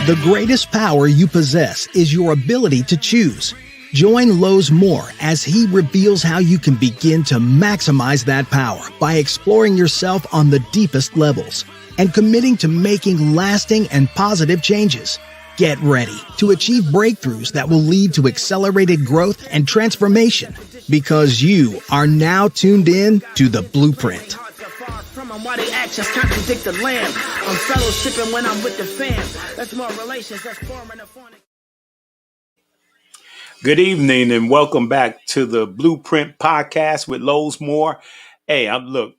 The greatest power you possess is your ability to choose. Join Lowe's Moore as he reveals how you can begin to maximize that power by exploring yourself on the deepest levels and committing to making lasting and positive changes. Get ready to achieve breakthroughs that will lead to accelerated growth and transformation because you are now tuned in to The Blueprint. Why the actions contradict the lamb. I'm fellowshipping when I'm with the fam. That's more relations, that's forming a phonic. Good evening and welcome back to the Blueprint Podcast with Lowe's Moore. Hey, look,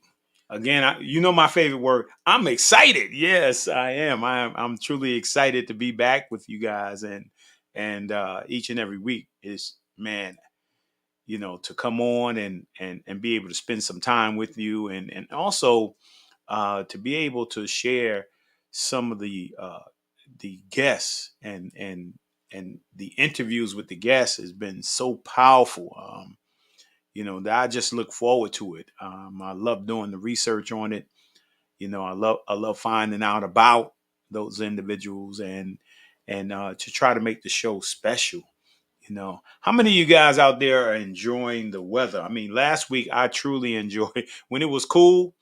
again, you know my favorite word. I'm excited. Yes, I am. I'm truly excited to be back with you guys and each and every week is, man, to come on and be able to spend some time with you and also to be able to share some of the guests and the interviews with the guests has been so powerful. That I just look forward to it. I love doing the research on it. I love finding out about those individuals and to try to make the show special. How many of you guys out there are enjoying the weather? I mean, last week I truly enjoyed when it was cool.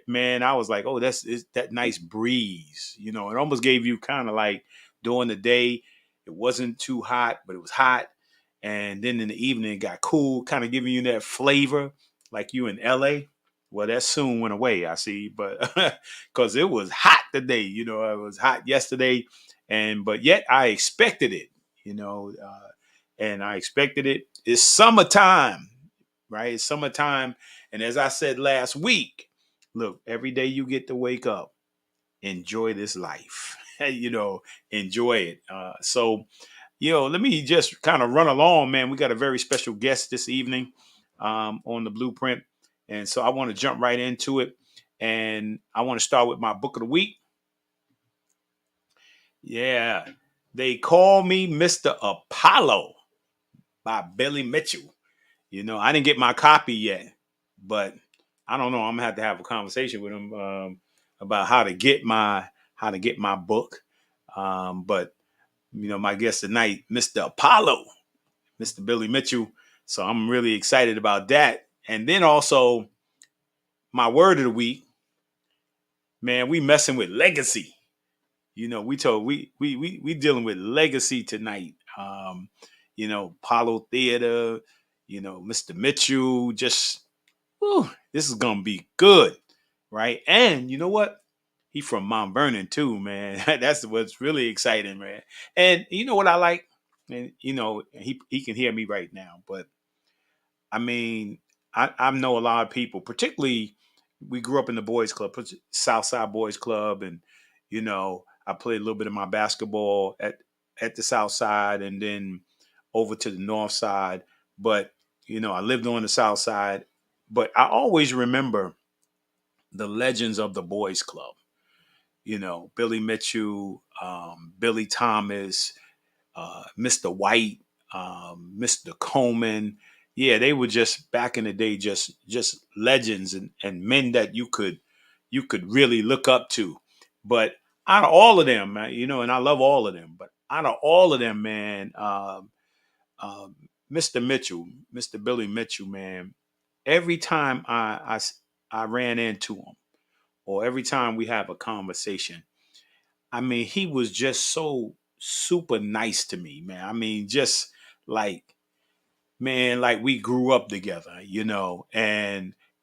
Man, I was like, oh, it's that nice breeze. It almost gave you kind of like during the day, it wasn't too hot, but it was hot. And then in the evening, it got cool, kind of giving you that flavor like you in LA. Well, that soon went away, I see, but because it was hot today, it was hot yesterday. But yet I expected it, and I expected it. It's summertime, right? It's summertime. And as I said last week, look, every day you get to wake up, enjoy this life, enjoy it. Let me just kind of run along, man. We got a very special guest this evening on the Blueprint. And so I want to jump right into it. And I want to start with my book of the week. Yeah. They Call Me Mr. Apollo by Billy Mitchell. I didn't get my copy yet, but I don't know. I'm gonna have to have a conversation with him about how to get my book. But my guest tonight, Mr. Apollo, Mr. Billy Mitchell. So I'm really excited about that. And then also my word of the week, man, we messing with legacy. We dealing with legacy tonight. Apollo Theater, Mr. Mitchell, just this is gonna be good, right? And you know what? He from Mount Vernon too, man. That's what's really exciting, man. And you know what I like? And he can hear me right now, but I mean, I know a lot of people, particularly we grew up in the boys club, Southside Boys Club, and I played a little bit of my basketball at the South Side and then over to the North Side. But I lived on the South Side. But I always remember the legends of the boys club. Billy Mitchell, Billy Thomas, Mr. White, Mr. Coleman. Yeah, they were just back in the day, just legends and men that you could really look up to. But out of all of them, man, and I love all of them, but out of all of them, man, Mr. Mitchell, Mr. Billy Mitchell, man, every time I ran into him or every time we have a conversation, I mean, he was just so super nice to me, man. I mean, just like, man, like we grew up together,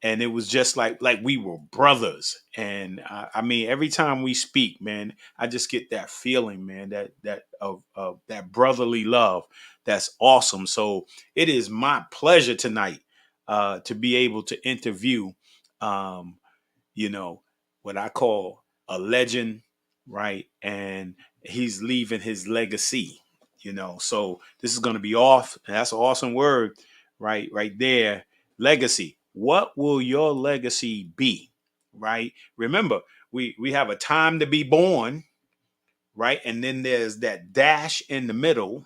and it was just like we were brothers. And I mean, every time we speak, man, I just get that feeling, man, that of that brotherly love. That's awesome. So it is my pleasure tonight to be able to interview, um, what I call a legend, right? And he's leaving his legacy, So this is going to be off. That's an awesome word, right? Right there. Legacy. What will your legacy be? Right? Remember, we have a time to be born, right? And then there's that dash in the middle,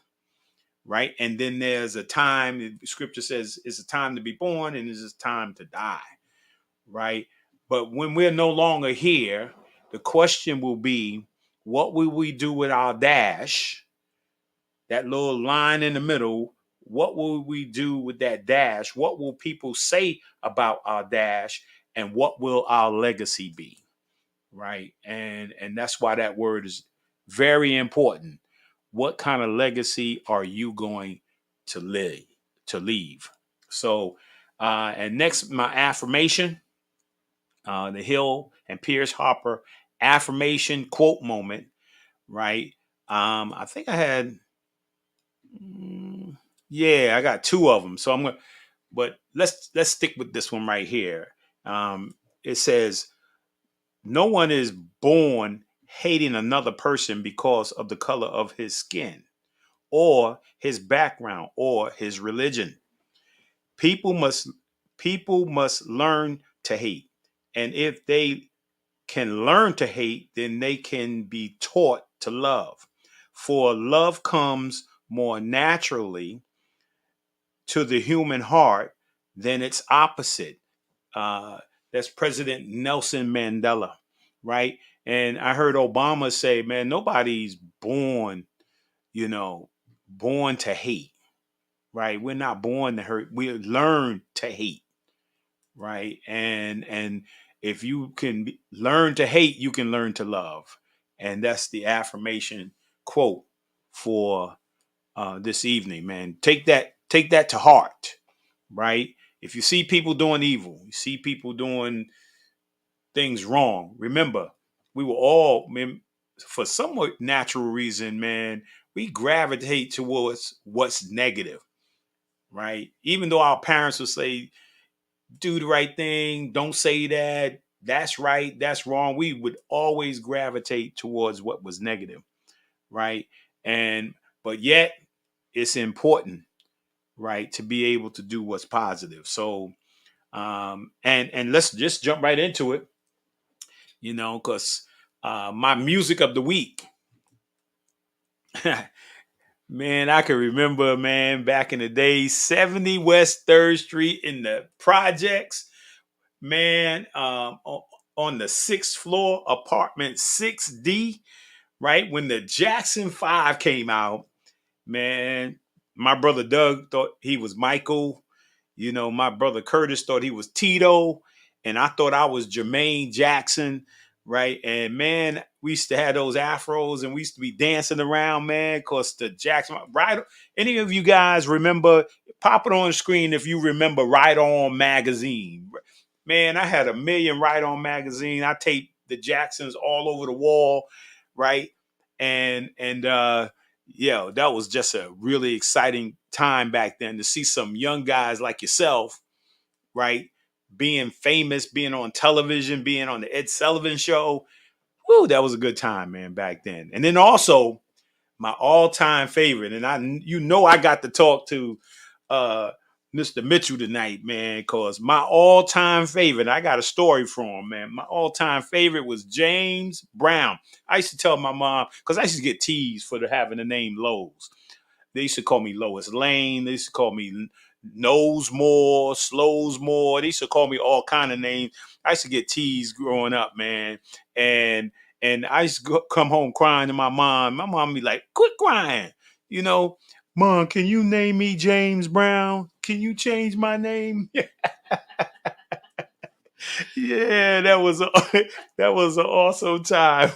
right? And then there's a time, scripture says it's a time to be born and it's a time to die, right? But when we're no longer here, the question will be, what will we do with our dash, that little line in the middle? What will we do with that dash? What will people say about our dash? And what will our legacy be? Right. And that's why that word is very important. What kind of legacy are you going to leave? So and next, my affirmation, the Hill and Pierce Harper affirmation quote moment, right? I think I had mm, yeah, I got two of them. So I'm gonna, but let's stick with this one right here. It says, no one is born hating another person because of the color of his skin or his background or his religion. People must people must learn to hate. And if they can learn to hate, then they can be taught to love. For love comes more naturally to the human heart than its opposite. Uh, that's President Nelson Mandela, right? And I heard Obama say, man, nobody's born, you know, born to hate, right? We're not born to hurt. We learn to hate, right? And if you can learn to hate, you can learn to love. And that's the affirmation quote for this evening, man. Take that to heart, right? If you see people doing evil, you see people doing things wrong, remember, we were all, man, for somewhat natural reason, man, we gravitate towards what's negative, right? Even though our parents will say, do the right thing, don't say that, that's right, that's wrong, we would always gravitate towards what was negative, right? And but yet it's important, right, to be able to do what's positive. So and let's just jump right into it, because my music of the week, man, I can remember, man, back in the day, 70 West 3rd Street in the projects, man, on the 6th floor, apartment 6D, right? When the Jackson 5 came out, man, my brother Doug thought he was Michael. My brother Curtis thought he was Tito, and I thought I was Jermaine Jackson, right? And man, we used to have those afros, and we used to be dancing around, man, because the Jackson, right? Any of you guys remember? Pop it on the screen if you remember Right On magazine. Man, I had a million Right On magazine. I taped the Jacksons all over the wall, right? And yeah, that was just a really exciting time back then to see some young guys like yourself, right? Being famous, being on television, being on the Ed Sullivan show. Woo, that was a good time, man, back then. And then also my all-time favorite, and I got to talk to uh Mr. Mitchell tonight, man, because my all-time favorite, I got a story from him, man. My all-time favorite was James Brown. I used to tell my mom, because I used to get teased for having the name Lowe's. They used to call me Lois Lane. They used to call me Knows More, Slows More. They used to call me all kind of names. I used to get teased growing up, man. And I used to come home crying to my mom. My mom be like, quit crying. You know, Mom, can you name me James Brown? Can you change my name? Yeah, that was an awesome time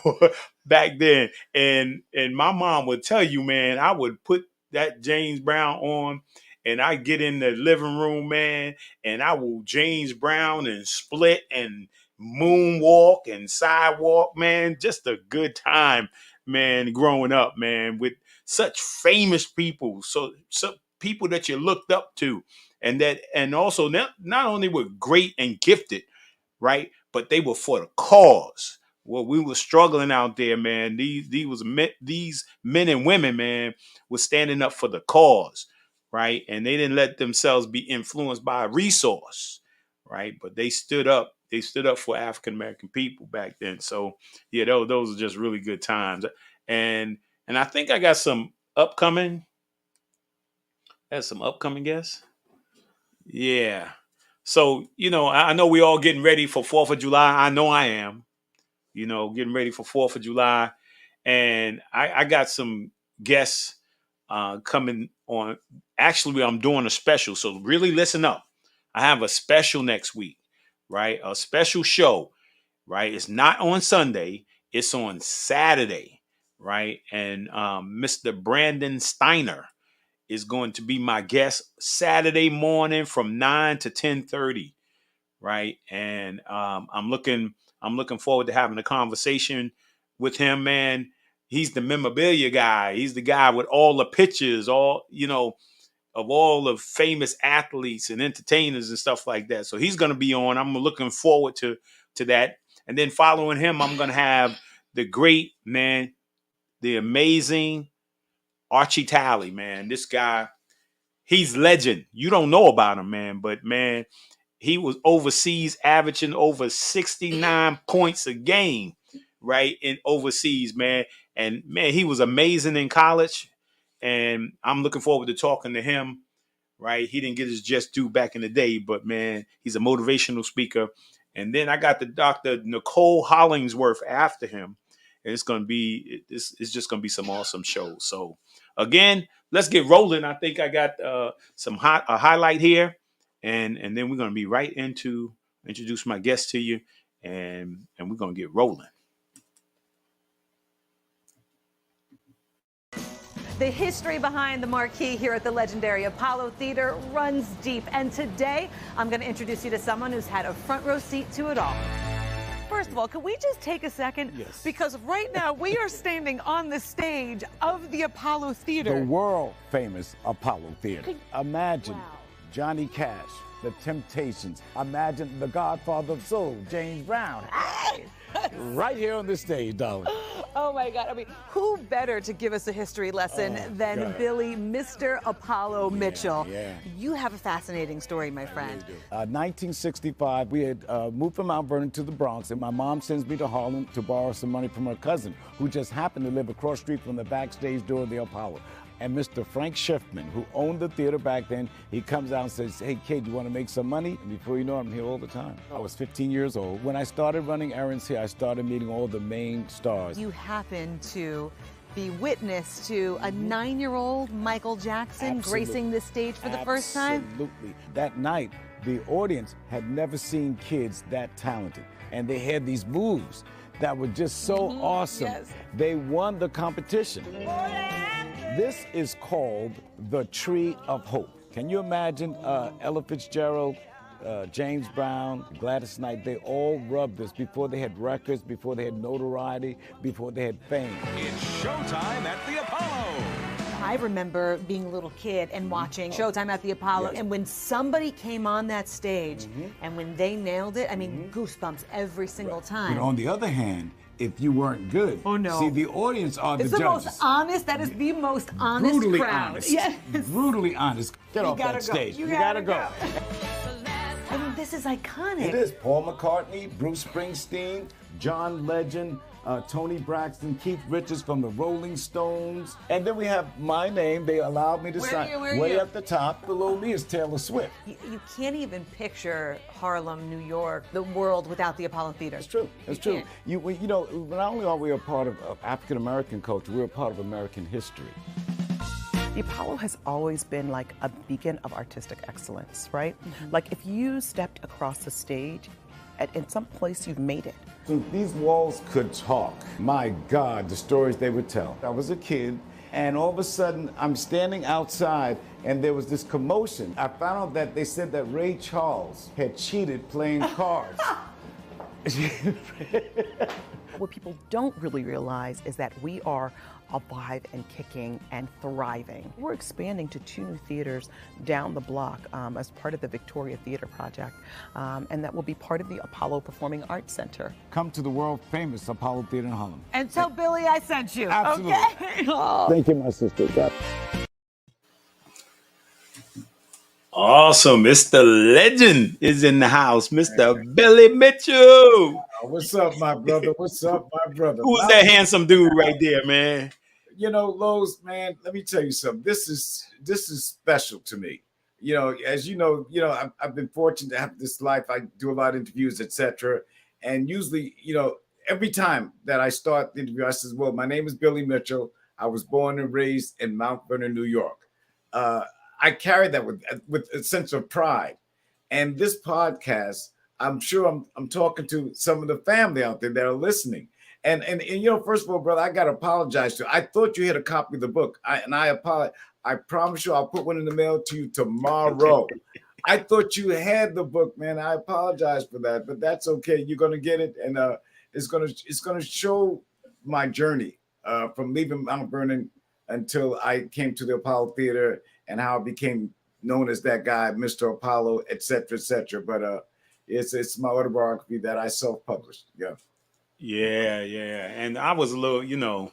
back then. And my mom would tell you, man, I would put that James Brown on, and I get in the living room, man, and I will James Brown and split and moonwalk and sidewalk, man. Just a good time, man, growing up, man, with such famous people, so people that you looked up to, and also not only were great and gifted, right? But they were for the cause. Well, we were struggling out there, man. These men and women, man, was standing up for the cause, right? And they didn't let themselves be influenced by a resource, right? But they stood up. They stood up for African American people back then. So yeah, those are just really good times. And and I think I got some upcoming. Has some upcoming guests. Yeah. So, I know we all getting ready for 4th of July. I know I am, getting ready for 4th of July. And I got some guests coming on. Actually, I'm doing a special, so really listen up. I have a special next week, right? A special show, right? It's not on Sunday, it's on Saturday, right? And Mr. Brandon Steiner is going to be my guest Saturday morning from 9 to 10:30, right? And I'm looking forward to having a conversation with him, man. He's the memorabilia guy. He's the guy with all the pictures, all of all the famous athletes and entertainers and stuff like that. So he's going to be on. I'm looking forward to that. And then following him, I'm going to have the great man, the amazing Archie Talley, man. This guy, he's legend. You don't know about him, man, but man, he was overseas averaging over 69 points a game, right? In overseas, man. And man, he was amazing in college. And I'm looking forward to talking to him, right? He didn't get his just due back in the day, but man, he's a motivational speaker. And then I got the Dr. Nicole Hollingsworth after him. And it's just gonna be some awesome shows. So again, let's get rolling. I think I got a highlight here, and then we're gonna be right into introduce my guest to you, and we're gonna get rolling. The history behind the marquee here at the legendary Apollo Theater runs deep. And today, I'm going to introduce you to someone who's had a front row seat to it all. First of all, can we just take a second? Yes. Because right now, we are standing on the stage of the Apollo Theater. The world famous Apollo Theater. Imagine Johnny Cash, The Temptations. Imagine the Godfather of Soul, James Brown. Hey! Right here on this stage, darling. Oh my God. I mean, who better to give us a history lesson than God. Billy, Mr. Apollo Mitchell? Yeah. You have a fascinating story, my friend. 1965, we had moved from Mount Vernon to the Bronx, and my mom sends me to Harlem to borrow some money from her cousin, who just happened to live across the street from the backstage door of the Apollo. And Mr. Frank Schiffman, who owned the theater back then, he comes out and says, "Hey kid, you want to make some money?" And before you know it, I'm here all the time. I was 15 years old. When I started running errands here, I started meeting all the main stars. You happen to be witness to a 9-year-old Michael Jackson Absolutely. gracing the stage for the first time? Absolutely. That night, the audience had never seen kids that talented. And they had these moves that were just so awesome. Yes. They won the competition. This is called the Tree of Hope. Can you imagine Ella Fitzgerald, James Brown, Gladys Knight? They all rubbed this before they had records, before they had notoriety, before they had fame. It's showtime at the Apollo. I remember being a little kid and watching Showtime at the Apollo, Yes. and when somebody came on that stage and when they nailed it, I mean, goosebumps every single time. But on the other hand, if you weren't good, Oh, no. see, the audience are the It's the judges. most honest, that is the most honest Brutally crowd. honest. Yes. Brutally honest. Get off gotta that go. stage. You gotta gotta go. I mean, this is iconic. It is. Paul McCartney, Bruce Springsteen, John Legend, Tony Braxton, Keith Richards from the Rolling Stones. And then we have my name. They allowed me to Where are sign you? Where are way you? at the top. Below me is Taylor Swift. You can't even picture Harlem, New York, the world without the Apollo Theater. It's true. It's You true. can't. You know, not only are we a part of African American culture, we're a part of American history. The Apollo has always been like a beacon of artistic excellence, right? Like if you stepped across the stage, in some place you've made it. So these walls could talk. My God, the stories they would tell. I was a kid, and all of a sudden, I'm standing outside, and there was this commotion. I found out that they said that Ray Charles had cheated playing cards. What people don't really realize is that we are alive and kicking and thriving. We're expanding to 2 new theaters down the block as part of the Victoria Theater Project, and that will be part of the Apollo Performing Arts Center. Come to the world famous Apollo Theater in Harlem. And tell Billy I sent you. Absolutely. Okay? Thank you, my sister. God. Awesome. Mr. Legend is in the house. Mr. Billy Mitchell. What's up, my brother? What's up, my brother? Who's that handsome dude right there, man? You know, Lowe's, man, let me tell you something. This is special to me. You know, as you know, I've been fortunate to have this life. I do a lot of interviews, etc. And usually, every time that I start the interview, I says, "Well, my name is Billy Mitchell. I was born and raised in Mount Vernon, New York." Uh, I carry that with a sense of pride. And this podcast, I'm sure I'm talking to some of the family out there that are listening. And you know, first of all, brother, I gotta apologize to you. I thought you had a copy of the book. I apologize. I promise you I'll put one in the mail to you tomorrow. I thought you had the book, man. I apologize for that, but that's okay. You're gonna get it, and it's gonna show my journey from leaving Mount Vernon until I came to the Apollo Theater and how I became known as that guy, Mr. Apollo, et cetera, et cetera. But it's my autobiography that I self-published. Yeah. Yeah, yeah. And I was a little,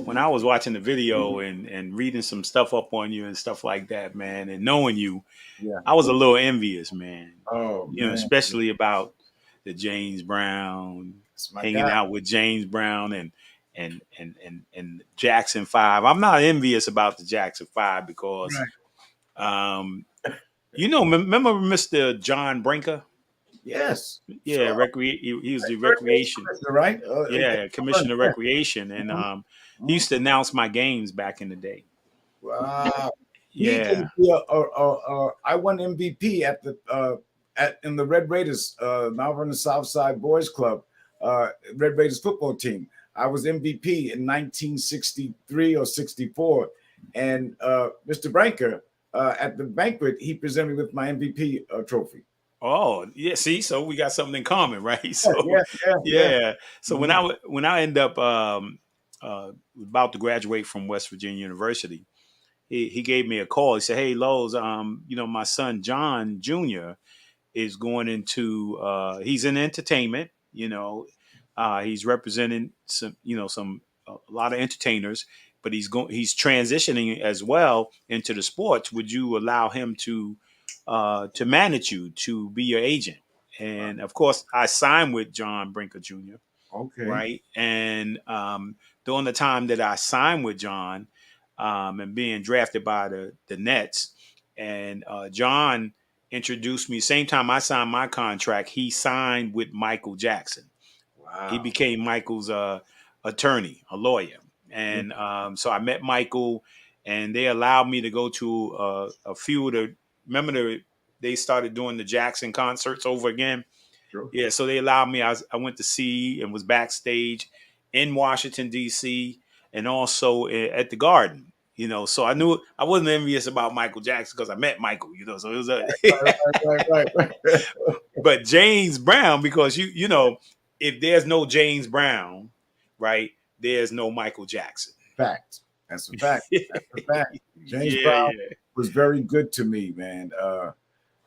when I was watching the video and reading some stuff up on you and stuff like that, man, and knowing you, Yeah. I was a little envious, man. Oh man, Especially about the James Brown, it's my hanging guy. out with James Brown and Jackson 5. I'm not envious about the Jackson 5 because Right. um remember Mr. John Brinker? Yes. Yeah, Sure. he was the Recreation recreation. commissioner, right? Yeah, commissioner of Yeah. recreation, and Mhm. he Mhm. used to announce my games back in the day. Wow. He gave Yeah. me I won MVP at the in the Red Raiders Mount Vernon South Side Boys Club Red Raiders football team. I was MVP in 1963 or 64, and Mr. Branker at the banquet he presented me with my MVP trophy. Oh, yeah. See, so we got something in common, right? Yeah, So, yeah, yeah, yeah. yeah. So Mhm. when I end up about to graduate from West Virginia University, he gave me a call. He said, "Hey, Lowe's, my son John Jr. is going into he's in entertainment. He's representing some a lot of entertainers, but he's transitioning as well into the sports. Would you allow him to manage you, to be your agent?" And of course, I signed with John Brinker Jr., Okay. right? And during the time that I signed with John, and being drafted by the Nets, and John introduced me. Same time I signed my contract, he signed with Michael Jackson. He Wow. became Michael's attorney, a lawyer, Yeah, and so I met Michael, and they allowed me to go to a few of the. Remember they started doing the Jackson concerts over again. sure. Yeah, so they allowed me. I went to see and was backstage in Washington D.C. and also at the Garden. So I knew I wasn't envious about Michael Jackson because I met Michael. So it was a. Right, right, right, right, right. But James Brown, because if there's no James Brown, right, there's no Michael Jackson. Fact. That's a fact. That's a fact. James Yeah, Brown yeah. was very good to me, man.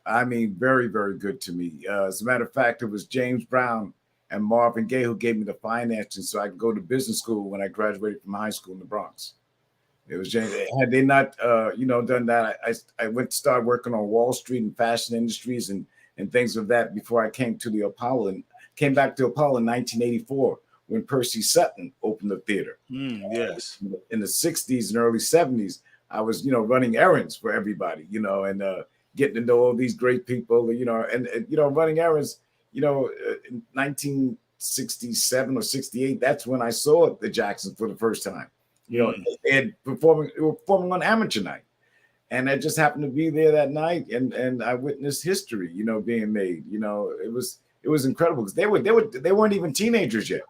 I mean, very, very good to me. As a matter of fact, it was James Brown and Marvin Gaye who gave me the financing so I could go to business school when I graduated from high school in the Bronx. It was James. Had they not, done that, I went to start working on Wall Street and fashion industries and things of that before I came to the Apollo and came back to Apollo in 1984 when Percy Sutton opened the theater. Yes. In the 60s and early 70s, I was, running errands for everybody, and getting to know all these great people, and running errands, in 1967 or 68, that's when I saw the Jacksons for the first time. Mm. They were performing on amateur night. And I just happened to be there that night, and I witnessed history, being made. It was incredible because they weren't even teenagers yet.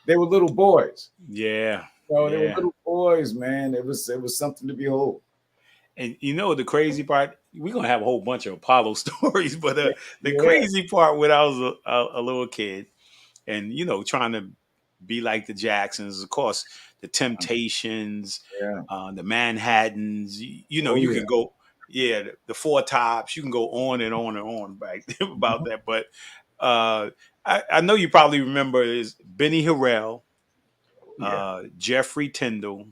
They were little boys. Yeah. They were Yeah. little boys, man. It was something to behold. And the crazy part, we're gonna have a whole bunch of Apollo stories, but the Yeah, crazy part when I was a little kid, and trying to be like the Jacksons, of course, the Temptations, yeah. the Manhattans. Oh You yeah, can go, yeah, the Four Tops. You can go on and on and on back about Mhm. that. But I know you probably remember is Benny Harrell, Oh yeah. Jeffrey Tyndall,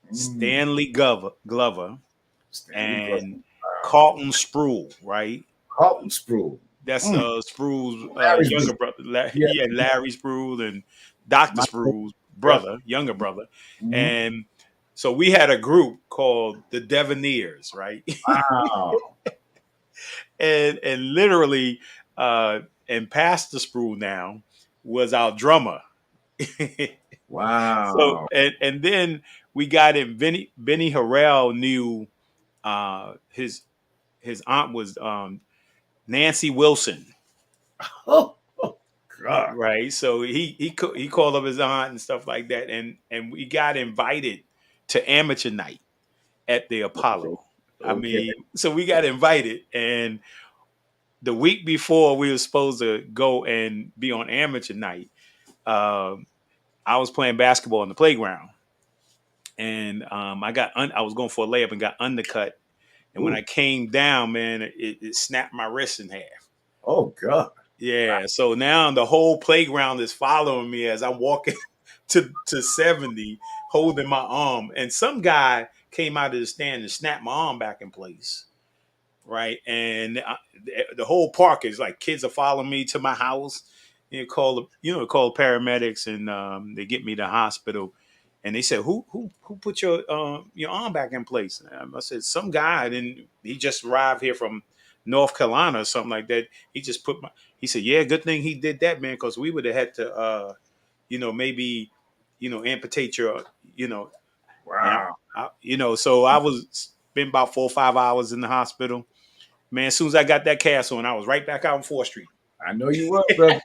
Mm. Stanley Glover, Stanley Glover. and Wow. Carlton Sproul, right? Carlton Sproul. That's Mm. Sproul's Larry's younger business. brother. Yeah. He had Larry Sproul and Dr. Michael. Sproul's Yeah. brother, younger brother. Mhm. And so we had a group called the Devoneers, right? Wow. and literally, and Pastor Sproul now was our drummer. So Wow. and then we got in. Benny Harrell knew his aunt was Nancy Wilson. Oh, God. Right. So he called up his aunt and stuff like that, and we got invited to amateur night at the Okay. Apollo. I Okay. mean, so we got invited, and the week before we were supposed to go and be on amateur night, um, I was playing basketball on the playground, and I was going for a layup and got undercut, and when Ooh. I came down, man, it snapped my wrist in half. Oh, God. Yeah, so now the whole playground is following me as I'm walking to 70, holding my arm, and some guy came out of the stand and snapped my arm back in place. Right, and the whole park is like kids are following me to my house. Call paramedics, and they get me to the hospital. And they said, "Who put your arm back in place?" And I said, "Some guy." And he just arrived here from North Carolina or something like that. He just put my. He said, "Yeah, good thing he did that, man, because we would have had to, maybe, amputate your, you know." And Wow. so I was been about 4 or 5 hours in the hospital. Man, as soon as I got that cast on, I was right back out on 4th Street. I know you were, brother.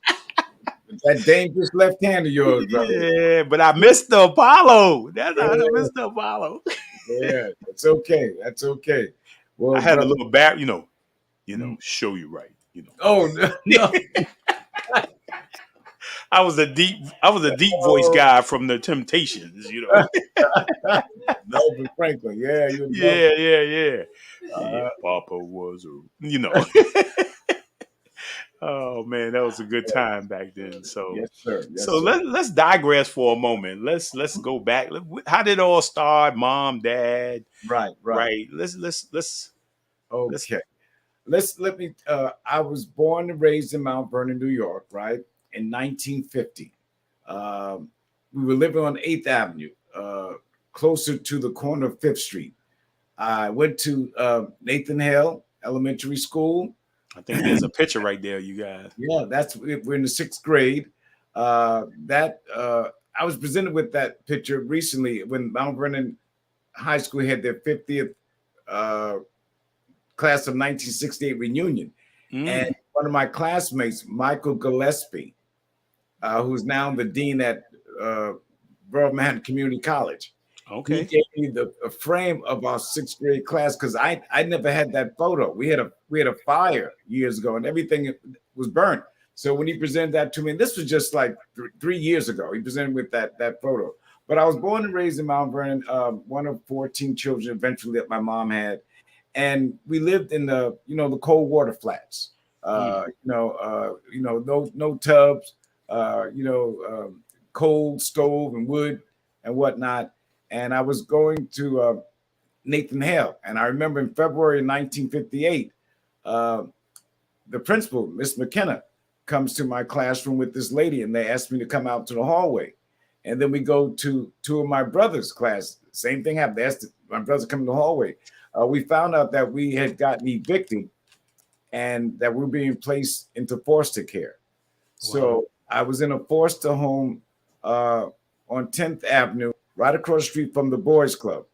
That dangerous left hand of yours, brother. Yeah, but I missed the Apollo. That's how I Yeah, missed the Apollo. yeah. That's okay. That's okay. I Well, had a brother. little bat, Mm. show you right. Oh, no. I was a deep voice Oh, guy from the Temptations. Melvin Franklin. Yeah, you Melvin. Yeah, yeah, yeah. Yeah, Uh, Papa was Oh man, that was a good yeah. time back then. So Yes, sir. so Yes, sir. let's digress for a moment. Let's go back. How did it all start? Mom, dad, Right, right. right? Let's Okay. Let me I was born and raised in Mount Vernon, New York, right? In 1950. Um, we were living on 8th Avenue, closer to the corner of 5th Street. I went to Nathan Hale Elementary School. I think there's a picture right there, you guys. Yeah, we're in the 6th grade. That I was presented with that picture recently when Mount Vernon High School had their 50th uh, class of 1968 reunion. And Mm, one of my classmates, Michael Gillespie, who's now the dean at Borough Manhattan Community College, he okay. gave me a frame of our 6th grade class because I never had that photo. We had a fire years ago and everything was burnt. So when he presented that to me, and this was just like 3 years ago, he presented with that photo. But I was born and raised in Mount Vernon, one of 14 children eventually that my mom had, and we lived in the cold water flats. Mm, No tubs, cold stove and wood and whatnot. And I was going to Nathan Hale. And I remember in February 1958, the principal, Miss McKenna, comes to my classroom with this lady and they asked me to come out to the hallway. And then we go to two of my brother's class. Same thing happened. They asked my brothers to come to the hallway. We found out that we had gotten evicted and that we were being placed into foster care. wow. So I was in a foster home on 10th Avenue, right across the street from the Boys Club.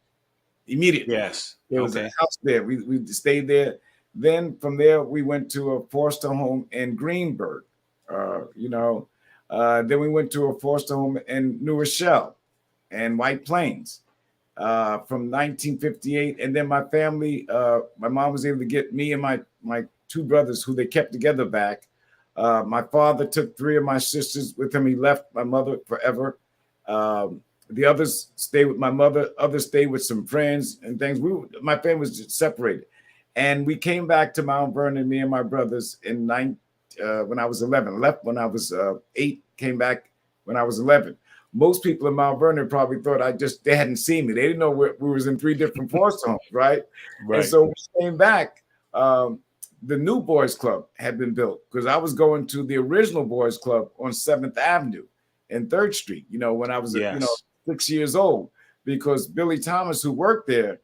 Immediately, Yes. there was a Okay. house there. We stayed there. Then from there, we went to a foster home in Greenberg. Then we went to a foster home in New Rochelle and White Plains from 1958. And then my family, my mom was able to get me and my two brothers, who they kept together, back. My father took three of my sisters with him. He left my mother forever. The others stayed with my mother. Others stayed with some friends and things. My family was just separated. And we came back to Mount Vernon, me and my brothers, when I was 11. Left when I was 8, came back when I was 11. Most people in Mount Vernon probably thought they hadn't seen me. They didn't know we was in 3 different foster homes, right? And Right. so we came back. The new boys club had been built because I was going to the original boys club on 7th Avenue and 3rd Street, when I was, Yes. 6 years old, because Billy Thomas, who worked there,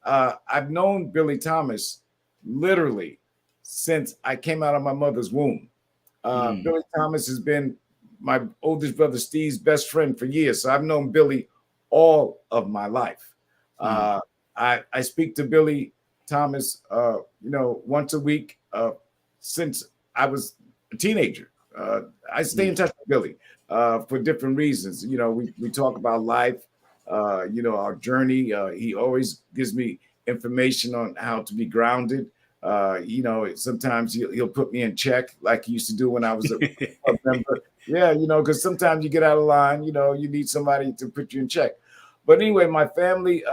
I've known Billy Thomas literally since I came out of my mother's womb. Mm, Billy Thomas has been my oldest brother Steve's best friend for years. So I've known Billy all of my life. I speak to Billy Thomas, once a week since I was a teenager. I stay in touch with Billy for different reasons. We talk about life, our journey. He always gives me information on how to be grounded. Sometimes he'll put me in check like he used to do when I was a member. Yeah, because sometimes you get out of line, you need somebody to put you in check. But anyway, my family,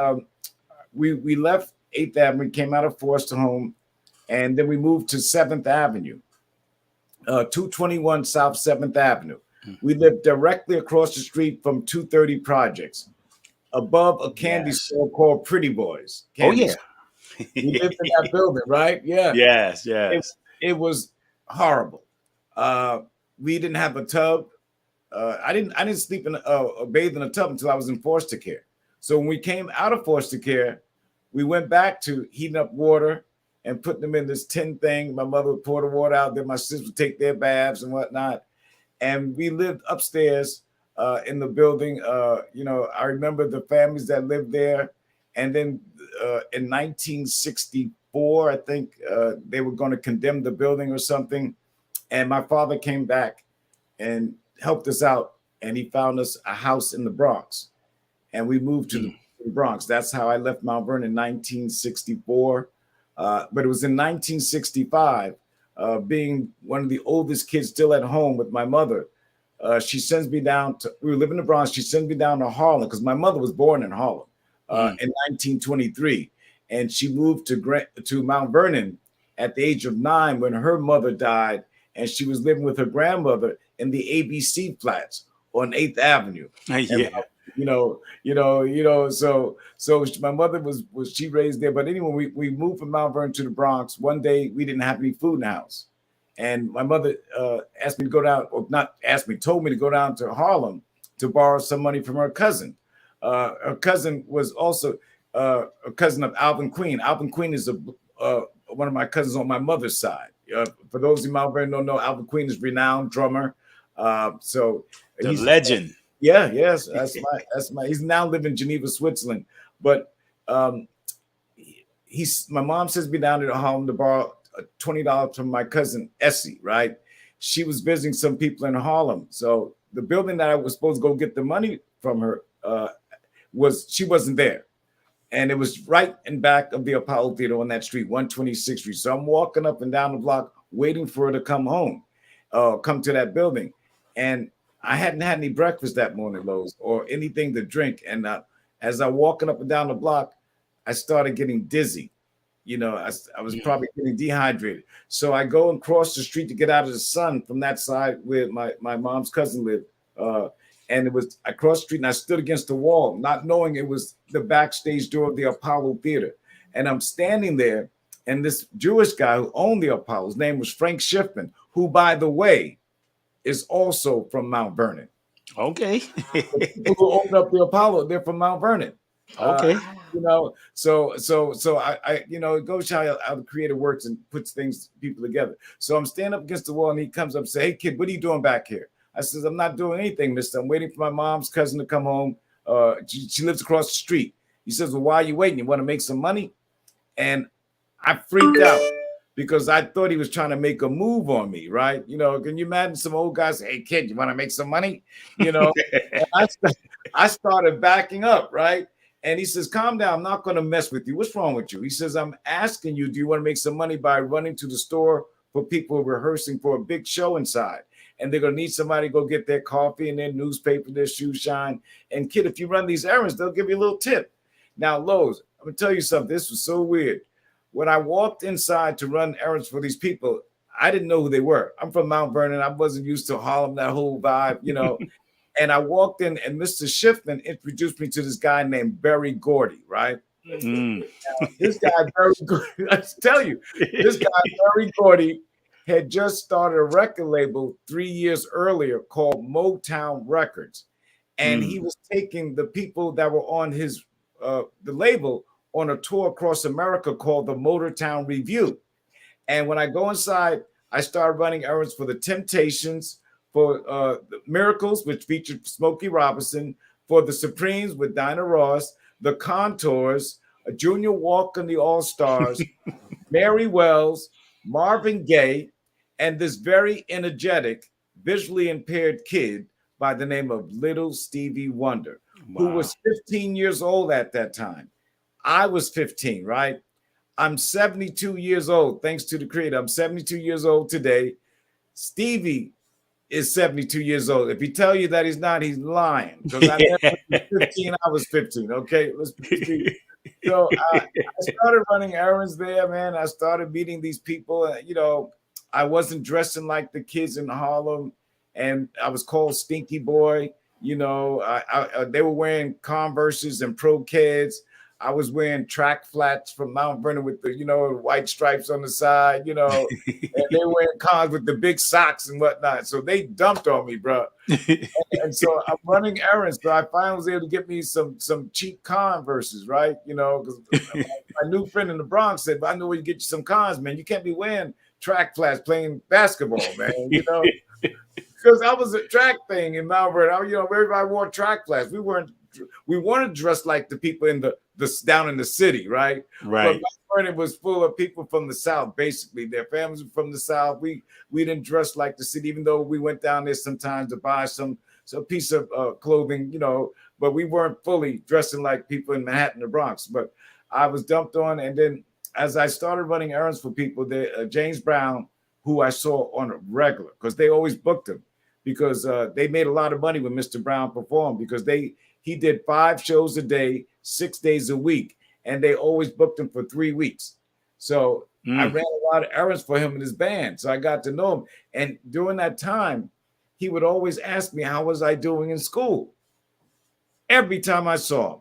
we left 8th Avenue, came out of foster home, and then we moved to 7th Avenue, 221 South 7th Avenue. We lived directly across the street from 230 Projects, above a candy store called Pretty Boys. Candy store. We lived in that building, right? Yeah. Yes. It was horrible. We didn't have a tub. I didn't sleep in bathe in a tub until I was in foster care. So when we came out of foster care, we went back to heating up water and putting them in this tin thing. My mother would pour the water out there. My sister would take their baths and whatnot. And we lived upstairs in the building. I remember the families that lived there. And then in 1964, I think they were going to condemn the building or something. And my father came back and helped us out. And he found us a house in the Bronx. And we moved to the Bronx. That's how I left Mount Vernon in 1964. But it was in 1965, being one of the oldest kids still at home with my mother. She sends me down we were living in the Bronx. She sends me down to Harlem because my mother was born in Harlem in 1923. And she moved to Mount Vernon at the age of 9 when her mother died. And she was living with her grandmother in the ABC flats on 8th Avenue. So my mother was she raised there. But anyway, we moved from Mount Vernon to the Bronx. One day we didn't have any food in the house. And my mother asked me to go down, or not asked me, told me to go down to Harlem to borrow some money from her cousin. Her cousin was also a cousin of Alvin Queen. Alvin Queen is one of my cousins on my mother's side. For those in Mount Vernon don't know, Alvin Queen is renowned drummer. He's legend. Yes, that's my. He's now living in Geneva, Switzerland. But my mom sends me down to Harlem to borrow $20 from my cousin Essie. Right, she was visiting some people in Harlem. So the building that I was supposed to go get the money from her she wasn't there, and it was right in back of the Apollo Theater on that street, 126th Street. So I'm walking up and down the block waiting for her to come home, come to that building, and I hadn't had any breakfast that morning, Lowe's, or anything to drink. And as I'm walking up and down the block, I started getting dizzy. I was probably getting dehydrated. So I go and cross the street to get out of the sun from that side where my mom's cousin lived. And I crossed the street and I stood against the wall, not knowing it was the backstage door of the Apollo Theater. And I'm standing there, and this Jewish guy who owned the Apollo, his name was Frank Schiffman, who, by the way, is also from Mount Vernon. Okay. The people who opened up the Apollo, they're from Mount Vernon. Okay. So I it goes how the creator works and puts people together. So I'm standing up against the wall, and he comes up and says, "Hey kid, what are you doing back here?" I says, "I'm not doing anything, mister. I'm waiting for my mom's cousin to come home. She lives across the street." He says, "Well, why are you waiting? You want to make some money?" And I freaked out because I thought he was trying to make a move on me, right? Can you imagine some old guy say, "Hey kid, you want to make some money?" And I started backing up, right? And he says, "Calm down. I'm not going to mess with you. What's wrong with you?" He says, "I'm asking you, do you want to make some money by running to the store for people rehearsing for a big show inside? And they're going to need somebody to go get their coffee and their newspaper, their shoe shine. And kid, if you run these errands, they'll give you a little tip." Now, Lowe's, I'm going to tell you something. This was so weird. When I walked inside to run errands for these people, I didn't know who they were. I'm from Mount Vernon. I wasn't used to Harlem, that whole vibe, And I walked in, and Mr. Schiffman introduced me to this guy named Berry Gordy, right? Now, this guy, Berry Gordy, I tell you, this guy, Berry Gordy, had just started a record label 3 years earlier called Motown Records. And he was taking the people that were on his the label on a tour across America called the Motortown Review. And when I go inside, I started running errands for the Temptations, for the Miracles, which featured Smokey Robinson, for the Supremes with Dinah Ross, the Contours, Junior Walker and the All Stars, Mary Wells, Marvin Gaye, and this very energetic, visually impaired kid by the name of Little Stevie Wonder, who Wow. was 15 years old at that time. I was 15, right? I'm 72 years old, thanks to the creator. I'm 72 years old today. Stevie is 72 years old. If he tell you that he's not, he's lying. Because I never was 15, I was 15. Okay, let's be. So I started running errands there, man. I started meeting these people. I wasn't dressing like the kids in Harlem, and I was called Stinky Boy. They were wearing Converses and Pro Kids. I was wearing track flats from Mount Vernon with the white stripes on the side. And they were wearing cons with the big socks and whatnot. So they dumped on me, bro. And so I'm running errands. So I finally was able to get me some cheap Converses, right? Because my new friend in the Bronx said, I know where you get you some cons, man. You can't be wearing track flats playing basketball, man. Because I was a track thing in Mount Vernon. Everybody wore track flats. We weren't dressed like the people in the down in the city, right? Right. But Mount Vernon was full of people from the South, basically. Their families were from the South. We didn't dress like the city, even though we went down there sometimes to buy some piece of clothing, but we weren't fully dressing like people in Manhattan or Bronx. But I was dumped on. And then as I started running errands for people, James Brown, who I saw on a regular, because they always booked him, because they made a lot of money when Mr. Brown performed, because he did 5 shows a day, 6 days a week, and they always booked him for 3 weeks. So I ran a lot of errands for him and his band. So I got to know him. And during that time, he would always ask me, how was I doing in school? Every time I saw him,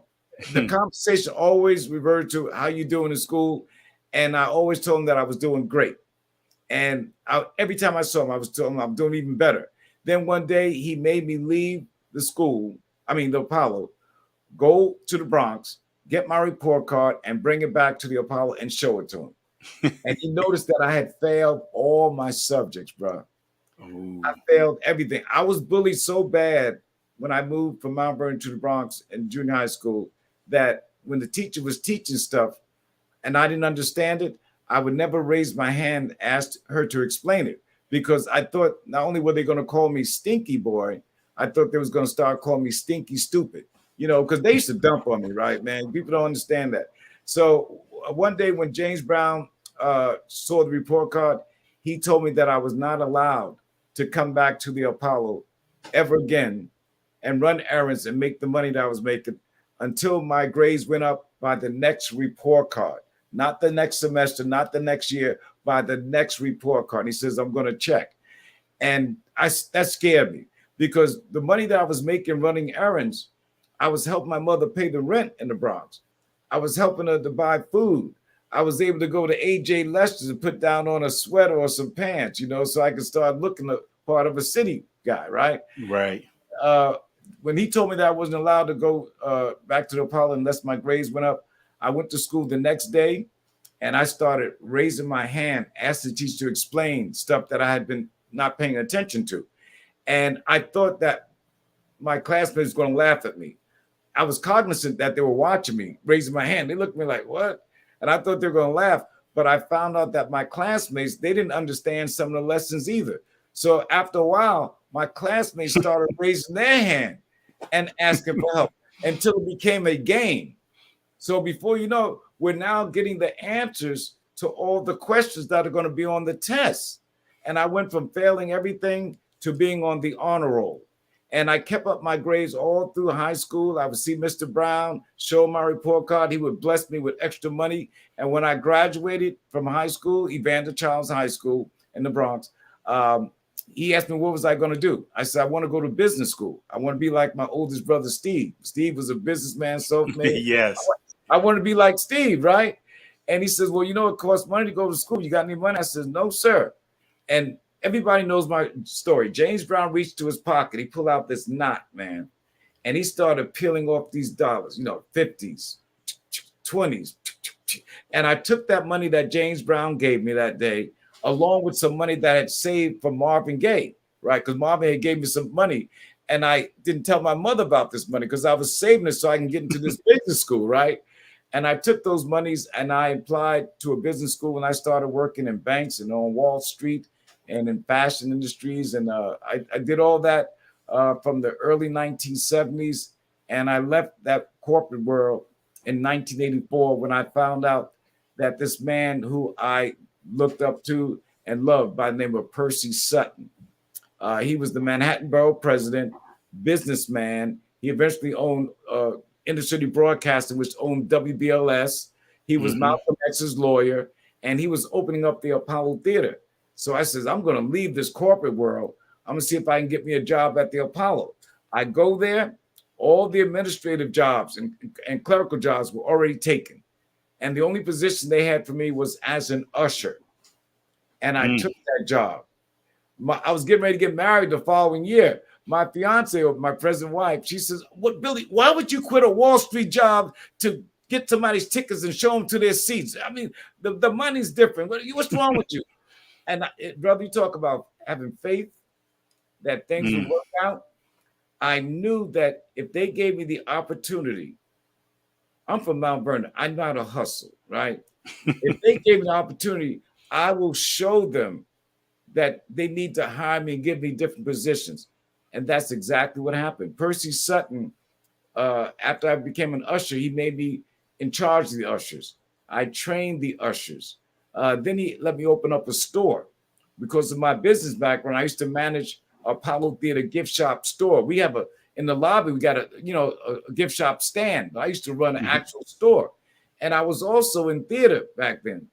the conversation always reverted to how you doing in school. And I always told him that I was doing great. And every time I saw him, I was telling him I'm doing even better. Then one day he made me leave the Apollo, go to the Bronx, get my report card, and bring it back to the Apollo and show it to him. And he noticed that I had failed all my subjects, bro. Ooh. I failed everything. I was bullied so bad when I moved from Mount Vernon to the Bronx in junior high school that when the teacher was teaching stuff and I didn't understand it, I would never raise my hand, ask her to explain it, because I thought not only were they going to call me Stinky Boy, I thought they was going to start calling me Stinky Stupid, because they used to dump on me, right, man? People don't understand that. So one day when James Brown saw the report card, he told me that I was not allowed to come back to the Apollo ever again and run errands and make the money that I was making until my grades went up by the next report card. Not the next semester, not the next year, by the next report card. He says, I'm going to check. And that scared me, because the money that I was making running errands, I was helping my mother pay the rent in the Bronx. I was helping her to buy food. I was able to go to AJ Lester's and put down on a sweater or some pants, so I could start looking the part of a city guy, right? Right. When he told me that I wasn't allowed to go back to the Apollo unless my grades went up, I went to school the next day and I started raising my hand, asked the teacher to explain stuff that I had been not paying attention to. And I thought that my classmates were going to laugh at me. I was cognizant that they were watching me, raising my hand. They looked at me like, what? And I thought they were going to laugh. But I found out that my classmates, they didn't understand some of the lessons either. So after a while, my classmates started raising their hand and asking for help until it became a game. So before you know, we're now getting the answers to all the questions that are going to be on the test. And I went from failing everything to being on the honor roll. And I kept up my grades all through high school. I would see Mr. Brown, show my report card. He would bless me with extra money. And when I graduated from high school, Evander Childs High School in the Bronx, he asked me what was I going to do. I said, I want to go to business school. I want to be like my oldest brother, Steve. Steve was a businessman, self-made. Yes. I want to be like Steve, right? And he says, well, it costs money to go to school. You got any money? I said, no, sir. And everybody knows my story. James Brown reached to his pocket. He pulled out this knot, man. And he started peeling off these dollars, 50s, 20s. And I took that money that James Brown gave me that day, along with some money that I had saved from Marvin Gaye. right? Because Mom had gave me some money, and I didn't tell my mother about this money because I was saving it so I can get into this business school, right? And I took those monies and I applied to a business school, and I started working in banks and on Wall Street and in fashion industries. And I did all that from the early 1970s. And I left that corporate world in 1984 when I found out that this man who I looked up to and loved by the name of Percy Sutton, he was the Manhattan Borough president, businessman. He eventually owned Intercity Broadcasting, which owned WBLS. He was Malcolm X's lawyer, and he was opening up the Apollo Theater. So I says, I'm going to leave this corporate world. I'm going to see if I can get me a job at the Apollo. I go there. All the administrative jobs and clerical jobs were already taken. And the only position they had for me was as an usher. And I took that job. I was getting ready to get married the following year. My fiance, or my present wife, she says, "What, Billy, why would you quit a Wall Street job to get somebody's tickets and show them to their seats? I mean, the money's different. What's wrong with you?" And brother, you talk about having faith that things will work out. I knew that if they gave me the opportunity, I'm from Mount Vernon. I know how to hustle, right? If they gave me the opportunity, I will show them that they need to hire me and give me different positions. And that's exactly what happened. Percy Sutton, after I became an usher, he made me in charge of the ushers. I trained the ushers. Then he let me open up a store. Because of my business background, I used to manage Apollo Theater gift shop store. We have in the lobby, we got a gift shop stand. I used to run an actual store. And I was also in theater back then,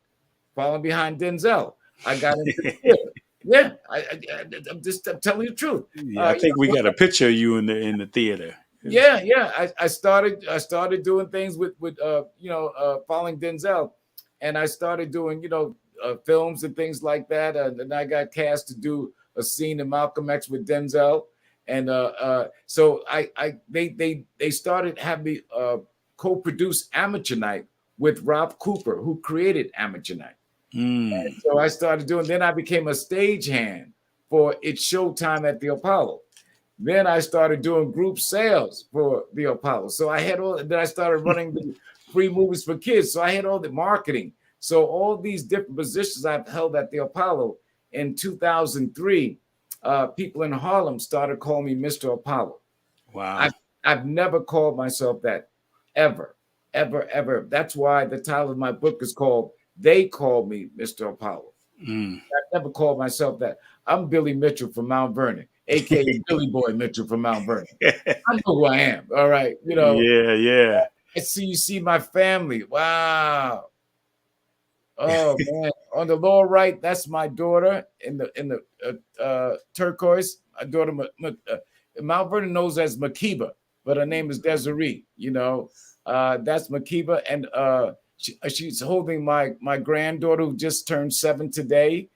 following behind Denzel. I got into theater. Yeah, I'm telling you the truth. Yeah, I think we got a picture of you in the theater. Yeah. I started doing things with following Denzel, and I started doing films and things like that. And I got cast to do a scene in Malcolm X with Denzel, and so they started having me co-produce Amateur Night with Rob Cooper, who created Amateur Night. And so I started doing. Then I became a stagehand for It's Showtime at the Apollo. Then I started doing group sales for the Apollo. So I had all. Then I started running the free movies for kids. So I had all the marketing. So all these different positions I've held at the Apollo. In 2003, people in Harlem started calling me Mr. Apollo. Wow. I've never called myself that ever. That's why the title of my book is called They Call Me Mr. Apollo. I've never called myself that. I'm Billy Mitchell from Mount Vernon, aka Billy Boy Mitchell from Mount Vernon. I know who I am. All right, Yeah. And so you see my family. Wow. Oh man, on the lower right, that's my daughter in the turquoise. My daughter, Mount Vernon knows as Makiba, but her name is Desiree. That's Makiba, and she's holding my granddaughter who just turned 7 today,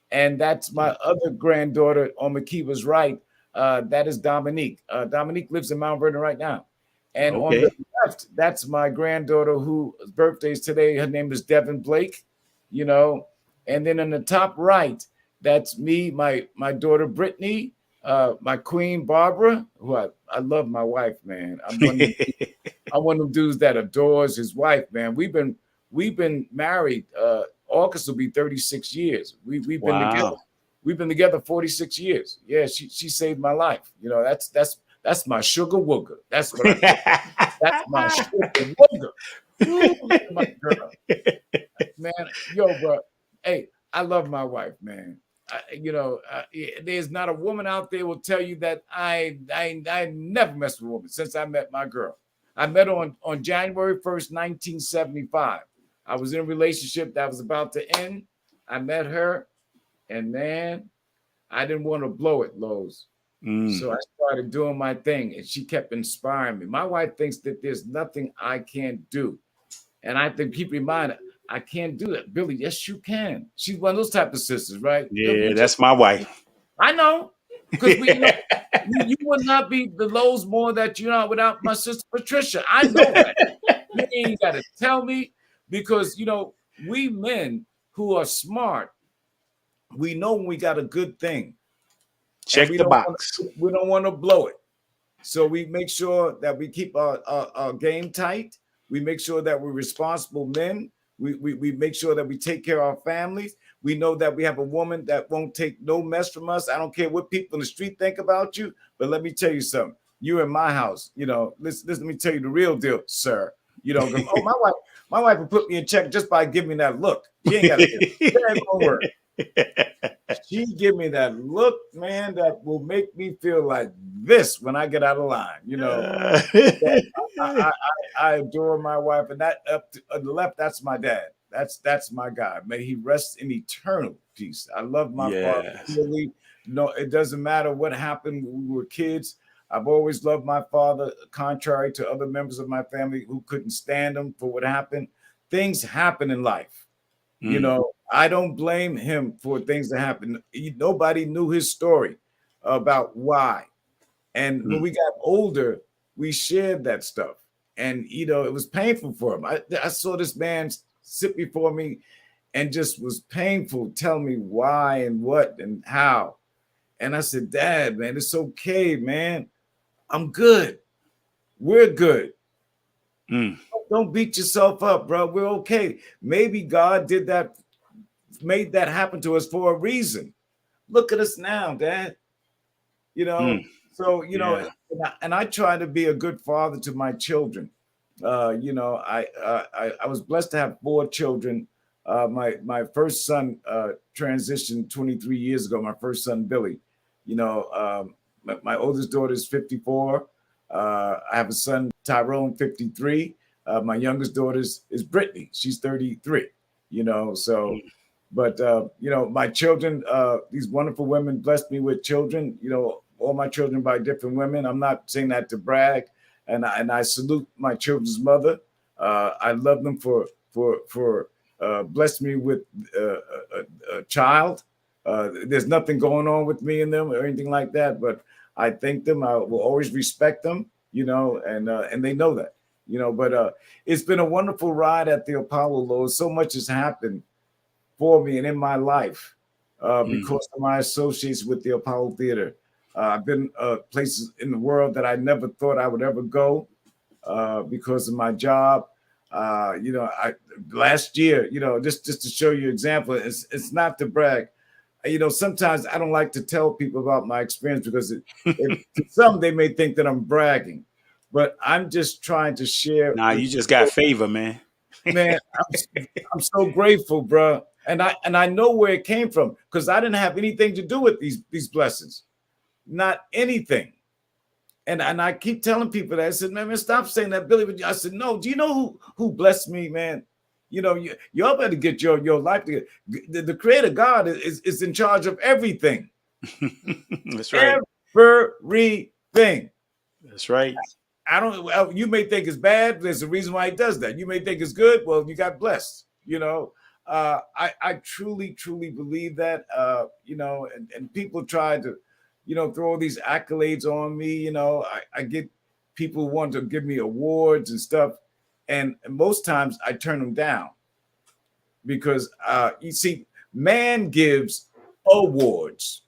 and that's my other granddaughter on Makiba's right. That is Dominique. Dominique lives in Mount Vernon right now, and on the left, that's my granddaughter whose birthday is today. Her name is Devin Blake. And then in the top right, that's me, my daughter Brittany, my queen Barbara, who I love my wife, man. I'm one of them dudes that adores his wife, man. We've been married. August will be 36 years. We've been together. We've been together 46 years. Yeah, she saved my life. That's my sugar wooger. That's what that's my sugar wooger. Ooh, my girl. Man, bro. Hey, I love my wife, man. There's not a woman out there will tell you that I never messed with a woman since I met my girl. I met her on January 1st, 1975. I was in a relationship that was about to end. I met her, and man, I didn't want to blow it, Lowe's. So I started doing my thing, and she kept inspiring me. My wife thinks that there's nothing I can't do. And I think keep reminding, I can't do that. Billy, yes, you can. She's one of those type of sisters, right? Yeah, that's my wife. I know. Because you would not be the Lowe's more that you're not without my sister Patricia. I know that. You ain't got to tell me because, we men who are smart, we know when we got a good thing. Check the box. We don't want to blow it. So we make sure that we keep our game tight. We make sure that we're responsible men. We make sure that we take care of our families. We know that we have a woman that won't take no mess from us. I don't care what people in the street think about you, but let me tell you something. You're in my house, listen, let me tell you the real deal, sir. Because my wife will put me in check just by giving me that look. She ain't got to get it. That ain't gonna work. She give me that look, man, that will make me feel like this when I get out of line. I adore my wife, and that up to the left, that's my dad. That's my guy. May he rest in eternal peace. I love my father. Really, it doesn't matter what happened when we were kids. I've always loved my father, contrary to other members of my family who couldn't stand him for what happened. Things happen in life. I don't blame him for things that happen. Nobody knew his story about why. And when we got older, we shared that stuff. And, it was painful for him. I saw this man sit before me and just was painful, telling me why and what and how. And I said, Dad, man, it's okay, man. I'm good. We're good. Don't beat yourself up, bro. We're okay. Maybe God made that happen to us for a reason. Look at us now, Dad. So and I try to be a good father to my children. I was blessed to have 4 children. My first son transitioned 23 years ago. My first son, Billy. My oldest daughter is 54. I have a son, Tyrone, 53. My youngest daughter is Brittany. She's 33. But my children, these wonderful women blessed me with children. All my children by different women. I'm not saying that to brag, and I salute my children's mother. I love them for blessed me with a child. There's nothing going on with me and them or anything like that, but I thank them. I will always respect them, and they know that, but it's been a wonderful ride at the Apollo, Lord. So much has happened for me and in my life because of my associates with the Apollo Theater. I've been places in the world that I never thought I would ever go because of my job. Last year, just to show you an example, it's not to brag. Sometimes I don't like to tell people about my experience because to some they may think that I'm bragging, but I'm just trying to share. Nah, you just got favor, man. Man, I'm so grateful, bro. And I know where it came from because I didn't have anything to do with these blessings, not anything. And I keep telling people that. I said, man, stop saying that, Billy. I said, no. Do you know who blessed me, man? Y'all better get your life together. The Creator God is in charge of everything. That's right. Everything. That's right. You may think it's bad. There's a reason why he does that. You may think it's good. Well, you got blessed. I truly, truly believe that. And people try to, throw these accolades on me. I get people who want to give me awards and stuff. And most times I turn them down because you see, man gives awards.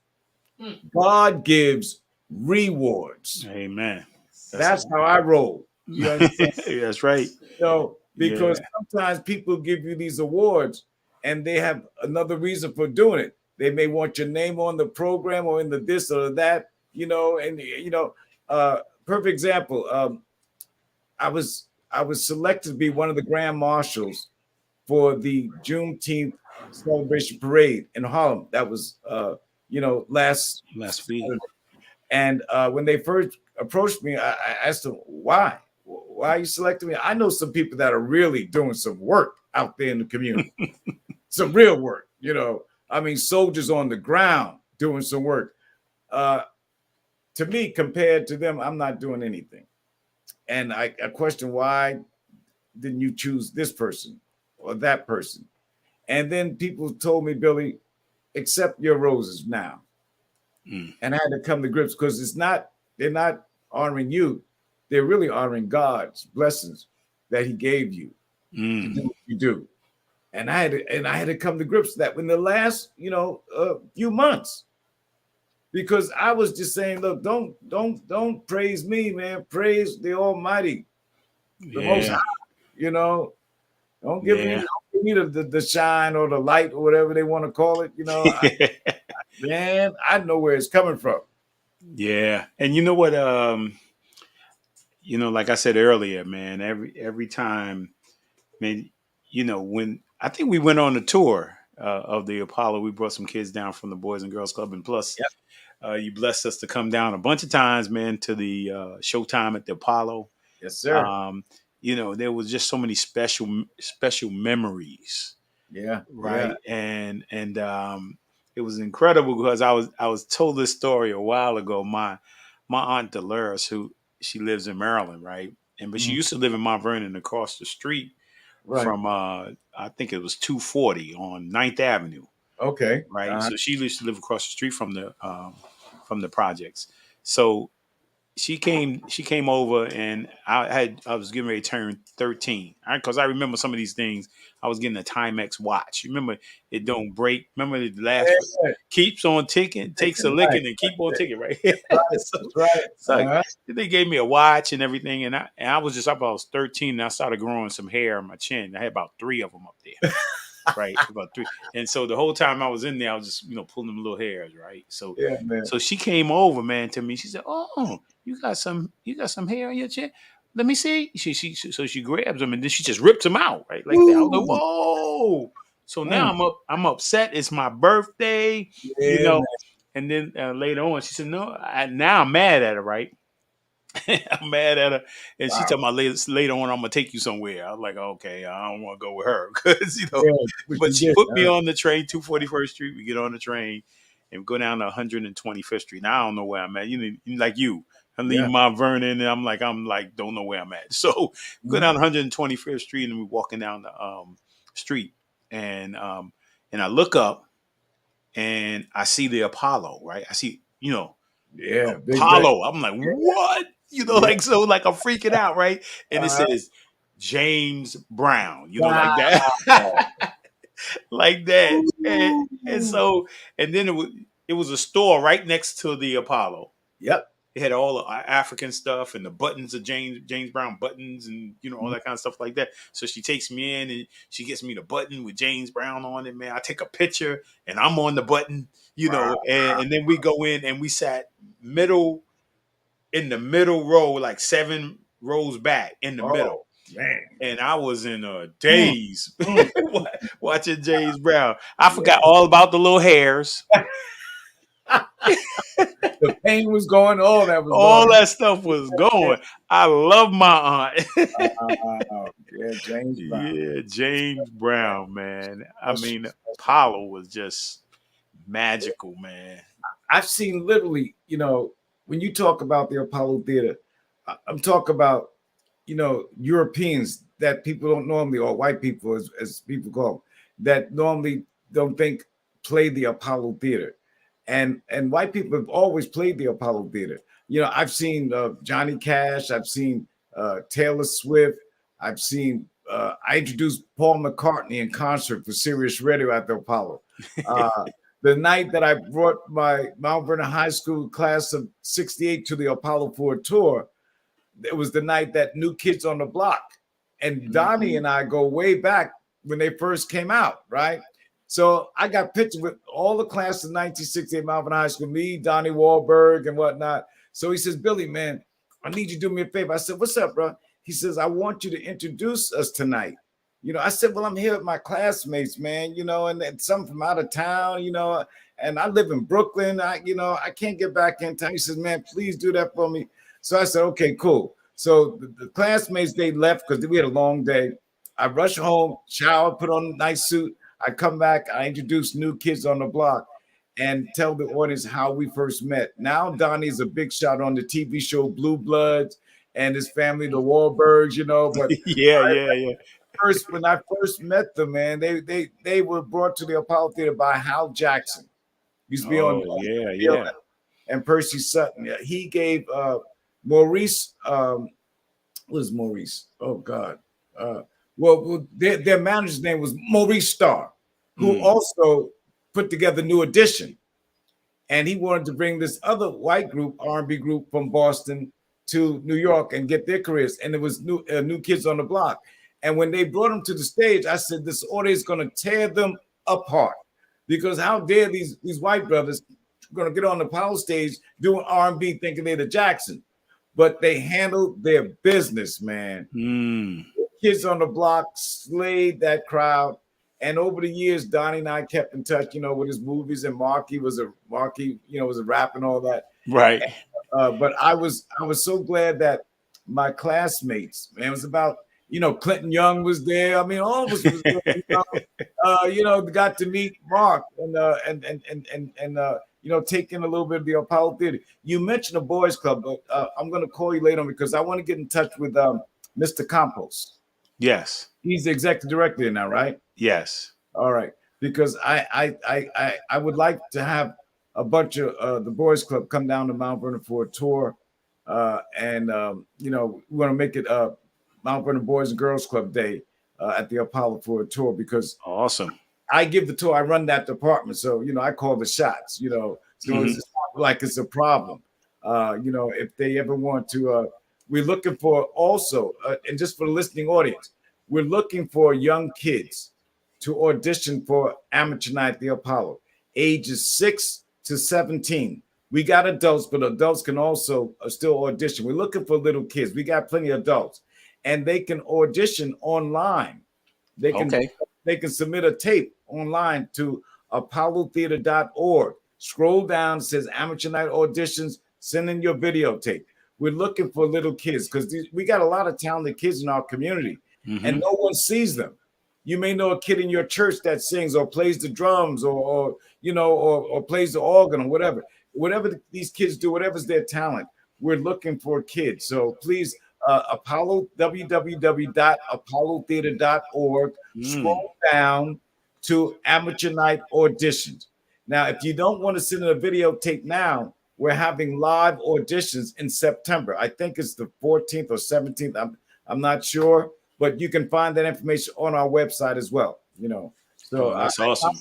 God gives rewards. Amen. That's how I roll. You understand? That's right. Because sometimes people give you these awards and they have another reason for doing it. They may want your name on the program or in the this or that, perfect example. I was selected to be one of the grand marshals for the Juneteenth celebration parade in Harlem. That was, last week. And when they first approached me, I asked them, why? Why are you selecting me? I know some people that are really doing some work out there in the community, some real work, soldiers on the ground doing some work. To me, compared to them, I'm not doing anything. And I question, why didn't you choose this person or that person? And then people told me, Billy, accept your roses now. And I had to come to grips because they're not honoring you. They're really honoring God's blessings that he gave you to do what you do. And I had to come to grips with that in the last, few months. because I was just saying, look, don't praise me, man. Praise the Almighty, the Most High. Yeah. You know, Yeah. don't give me the shine or the light or whatever they want to call it. Man, I know where it's coming from. Yeah. And you know what? Like I said earlier, man, every time, man, when I think we went on a tour of the Apollo, we brought some kids down from the Boys and Girls Club, and plus, Yep. you blessed us to come down a bunch of times, man, to the Showtime at the Apollo. Yes, sir. Um, there was just so many special memories, Yeah, yeah. right? And it was incredible because I was told this story a while ago. My aunt Dolores, who she lives in Maryland, right? But she Mhm. used to live in Mount Vernon across the street Right. from I think it was 240 on Ninth Avenue, Okay. right? So she used to live across the street from the projects. So she came over, and I was getting ready to turn 13, because I remember some of these things. I was getting a Timex watch. You remember, it don't break. Remember, it lasts for, Yeah. keeps on ticking, takes a Right. licking, and keep on ticking, right? Right. so, That's right. so they gave me a watch and everything, and I was just up. I was 13, and I started growing some hair on my chin. I had about 3 of them up there. Right, about 3. And so the whole time I was in there, I was just pulling them little hairs, right? So Yeah, man. so she came over, man, to me. She said, "Oh, you got some hair on your chin. Let me see." So she grabs them, and then she just rips them out, right, like that. I was like, Woo! "Whoa!" So now Mm. I'm upset. It's my birthday, you Yeah, know. man. And then later on, she said, "No." Now I'm mad at her, right? I'm mad at her, and she Wow. told me later on I'm gonna take you somewhere. I was like, okay, I don't want to go with her because Yeah, what But you she did, put me huh? on the train, 241st Street. We get on the train and we go down to 125th Street. Now I don't know where I'm at. Like you. I leave Yeah. Mount Vernon, and I'm like, don't know where I'm at. So go Mhm. down 125th Street, and we're walking down the street, and I look up and I see the Apollo. Right, I see Yeah, big thing. Apollo. I'm like, what? Yeah. Like I'm freaking out, right? And it Uh, says James Brown, like wow. that, like that. And Ooh. so, and then it was a store right next to the Apollo. Yep. It had all the African stuff and the buttons of James Brown buttons, and all Mhm. that kind of stuff like that. So she takes me in and she gets me the button with James Brown on it. Man, I take a picture and I'm on the button, Wow. and then we go in and we sat middle in the middle row, like 7 rows back in the middle. Oh, man. And I was in a Mm, daze mm. watching James Brown. I Yeah. forgot all about the little hairs. The pain was going, all that was All going. that stuff was going. I love my aunt. Yeah, James Brown. Yeah, James Brown, man. I Special, mean, special man. Apollo was just magical, man. I've seen literally, when you talk about the Apollo Theater, I'm talking about, Europeans that people don't normally, or white people, as people call them, that normally don't think play the Apollo Theater. And white people have always played the Apollo Theater. I've seen Johnny Cash, I've seen Taylor Swift, I introduced Paul McCartney in concert for Sirius Radio at the Apollo. Uh, the night that I brought my Mount Vernon High School class of '68 to the Apollo for a tour, it was the night that New Kids on the Block and Donnie and I go way back when they first came out, right? So I got pictures with all the class of 1968 Mount Vernon High School, me, Donnie Wahlberg, and whatnot. So he says, Billy, man, I need you to do me a favor. I said, what's up, bro? He says, I want you to introduce us tonight. I said, well, I'm here with my classmates, man, and some from out of town, and I live in Brooklyn. I can't get back in time. He says, man, please do that for me. So I said, okay, cool. So the classmates, they left because we had a long day. I rush home, shower, put on a nice suit. I come back, I introduce New Kids on the Block and tell the audience how we first met. Now Donnie's a big shot on the TV show Blue Bloods and his family, the Wahlbergs, but Yeah, yeah, yeah. when I first met them, man, they were brought to the Apollo Theater by Hal Jackson. Used to be on Oh, yeah, Bill yeah. and Percy Sutton. Yeah, he gave Maurice, what is Maurice? Oh God. Their manager's name was Maurice Starr, who Mm. also put together New Edition. and he wanted to bring this other white group, R&B group from Boston to New York and get their careers. And it was New Kids on the Block. And when they brought them to the stage, I said, this audience is going to tear them apart, because how dare these white brothers going to get on the Apollo stage doing R&B thinking they're the Jackson. But they handled their business, man. Kids on the Block slayed that crowd. And over the years, Donnie and I kept in touch, with his movies. And Marky was a rap and all that. Right. But I was so glad that my classmates, man, it was about, Clinton Young was there. I mean, all of us was there. Got to meet Mark and taking a little bit of the Apollo Theater. You mentioned the Boys Club, but I'm going to call you later on because I want to get in touch with Mr. Campos. Yes. He's the executive director now, right? Yes. All right. Because I would like to have a bunch of the Boys Club come down to Mount Vernon for a tour. We want to make it Mount Vernon Boys and Girls Club Day at the Apollo for a tour, because awesome. I give the tour, I run that department. So, I call the shots, so it's not like it's a problem. If they ever want to, we're looking for also, and just for the listening audience, we're looking for young kids to audition for Amateur Night at the Apollo, ages 6 to 17. We got adults, but adults can also still audition. We're looking for little kids. We got plenty of adults, and they can audition online. They can submit a tape online to apollotheater.org. Scroll down, it says Amateur Night auditions. Send in your videotape. We're looking for little kids because we got a lot of talented kids in our community, and no one sees them. You may know a kid in your church that sings or plays the drums or plays the organ or whatever. Whatever these kids do, whatever's their talent, we're looking for kids. So please, www.apollotheater.org. Scroll down to Amateur Night auditions. Now, if you don't want to send in a videotape now, we're having live auditions in September. I think it's the 14th or 17th. I'm not sure, but you can find that information on our website as well. So that's awesome.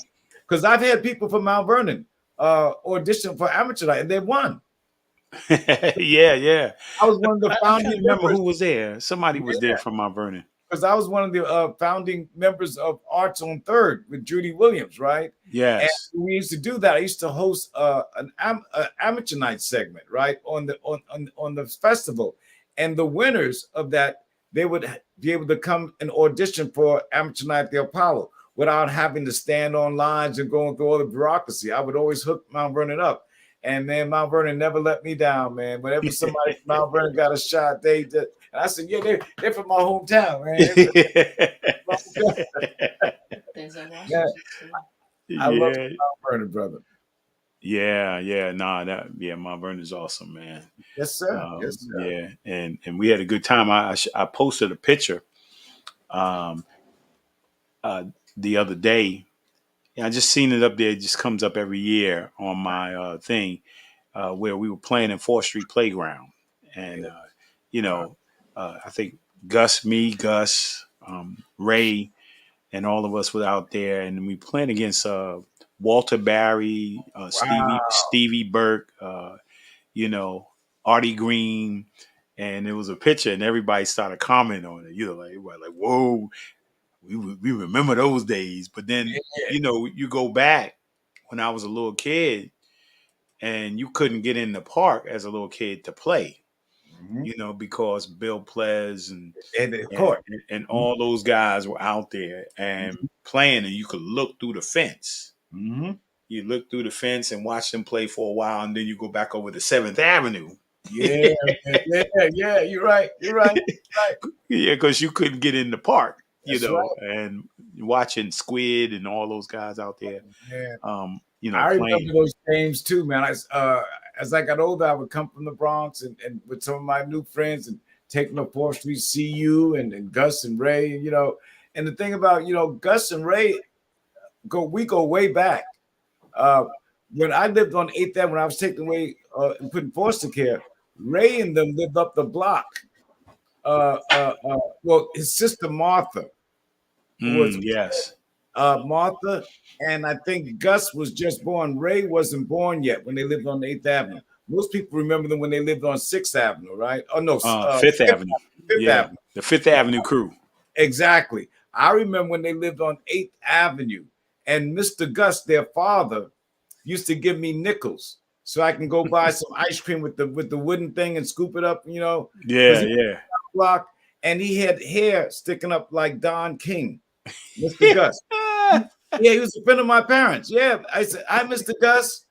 Because I've had people from Mount Vernon audition for Amateur Night, and they won. Yeah. I was one of the founding. I remember who was there. Somebody was there from Mount Vernon. Because I was one of the founding members of Arts on Third with Judy Williams, right? Yes. And we used to do that. I used to host an Amateur Night segment, right, on the festival, and the winners of that, they would be able to come and audition for Amateur Night at the Apollo without having to stand on lines and going through all the bureaucracy. I would always hook Mount Vernon up. And man, Mount Vernon never let me down, man. Whenever somebody from Mount Vernon got a shot, they did. And I said, yeah, they're from my hometown, man. I love Mount Vernon, brother. Yeah. Mount Vernon is awesome, man. Yes, sir. Yes, sir. Yeah, and we had a good time. I posted a picture the other day. I just seen it up there. It just comes up every year on my thing where we were playing in 4th Street Playground. And, I think Gus, Ray, and all of us were out there. And we playing against Walter Barry, Stevie Burke, Artie Green. And it was a picture, and everybody started commenting on it. Like, whoa. We remember those days, but then you go back when I was a little kid, and you couldn't get in the park as a little kid to play, because Bill Ples and all those guys were out there and playing, and you could look through the fence. You look through the fence and watch them play for a while, and then you go back over to 7th Avenue. Yeah. You're right. Yeah, because you couldn't get in the park. Right. And watching Squid and all those guys out there. Yeah. I remember those games too, man. As I got older, I would come from the Bronx and with some of my new friends and taking the 4th Street, see you and Gus and Ray, And the thing about, Gus and Ray, we go way back. When I lived on 8th Avenue, when I was taken away and put in foster care, Ray and them lived up the block. His sister Martha was Martha, and I think Gus was just born. Ray wasn't born yet when they lived on 8th Avenue. Most people remember them when they lived on 6th Avenue, right? Oh no, Fifth Avenue. Fifth Yeah, Avenue. the Fifth Avenue crew. Exactly. I remember when they lived on 8th Avenue, and Mr. Gus, their father, used to give me nickels so I can go buy some ice cream with the wooden thing and scoop it up, because Yeah, he was yeah. block and he had hair sticking up like Don King, Mr. Gus. Yeah, he was a friend of my parents. Yeah, I said, "Hi, Mr. Gus,"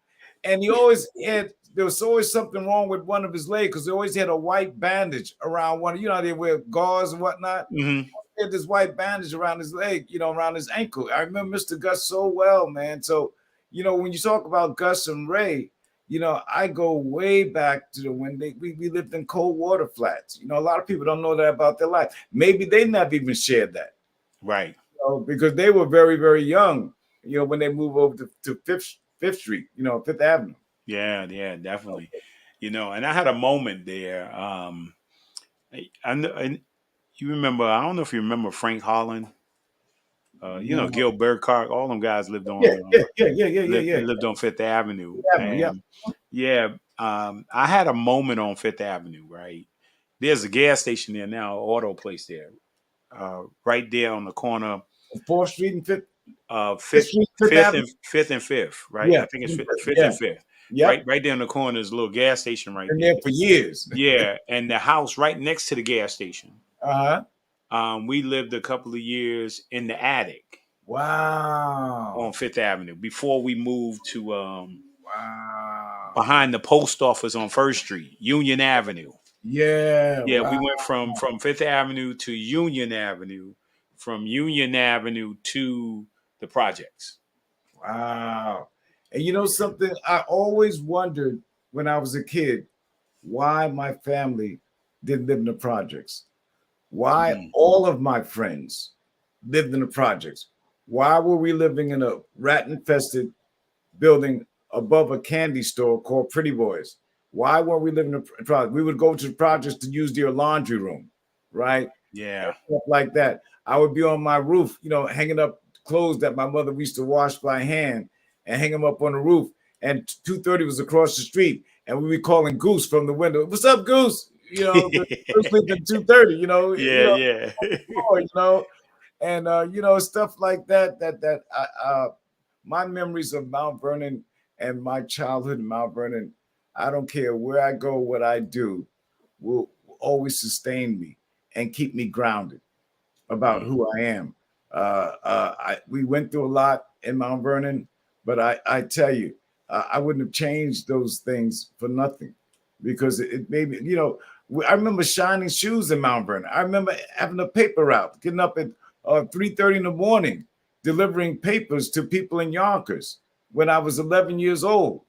and he always had. There was always something wrong with one of his legs because he always had a white bandage around one. You know, they wear gauze and whatnot. hmm He had this white bandage around his leg, around his ankle. I remember Mr. Gus so well, man. So, when you talk about Gus and Ray, I go way back to when we lived in cold water flats. A lot of people don't know that about their life. Maybe they never even shared that. Right. Because they were very, very young, when they moved over to Fifth Street, Fifth Avenue. Yeah, yeah, definitely. And I had a moment there. And you remember? I don't know if you remember Frank Holland. No. Gil Burkhart. All them guys lived Yeah, on yeah, yeah, yeah, yeah, yeah, yeah. lived on Fifth Avenue, Fifth Avenue, yeah. and yeah, I had a moment on Fifth Avenue. Right, there's a gas station there now, auto place there, right there on the corner. 4th Street and Fifth, Fifth Fifth, Street, Fifth Avenue. Fifth and Fifth, right? Yeah, I think it's Fifth yeah, and Fifth, yep. right there in the corner. There's a little gas station right Been there. there for years. Yeah, and the house right next to the gas station. Uh-huh. We lived a couple of years in the attic Wow. on Fifth Avenue before we moved to Wow. behind the post office on First Street, Union Avenue. Yeah. Yeah, we Wow. went from Fifth Avenue to Union Avenue, from Union Avenue to the projects. Wow. And you know something? I always wondered when I was a kid why my family didn't live in the projects. Why Mm. all of my friends lived in the projects. Why were we living in a rat infested building above a candy store called Pretty Boys? Why weren't we living in the projects? We would go to the projects to use their laundry room, right? Yeah. Stuff like that. I would be on my roof, hanging up clothes that my mother used to wash by hand and hang them up on the roof. And 230 was across the street, and we'd be calling Goose from the window. What's up, Goose? Goose sleeping 230. Yeah, yeah. And stuff like that. My memories of Mount Vernon and my childhood in Mount Vernon, I don't care where I go, what I do, will always sustain me and keep me grounded about who I am. We went through a lot in Mount Vernon, but I tell you, I wouldn't have changed those things for nothing because it made me, I remember shining shoes in Mount Vernon. I remember having a paper route, getting up at 3:30 in the morning, delivering papers to people in Yonkers when I was 11 years old,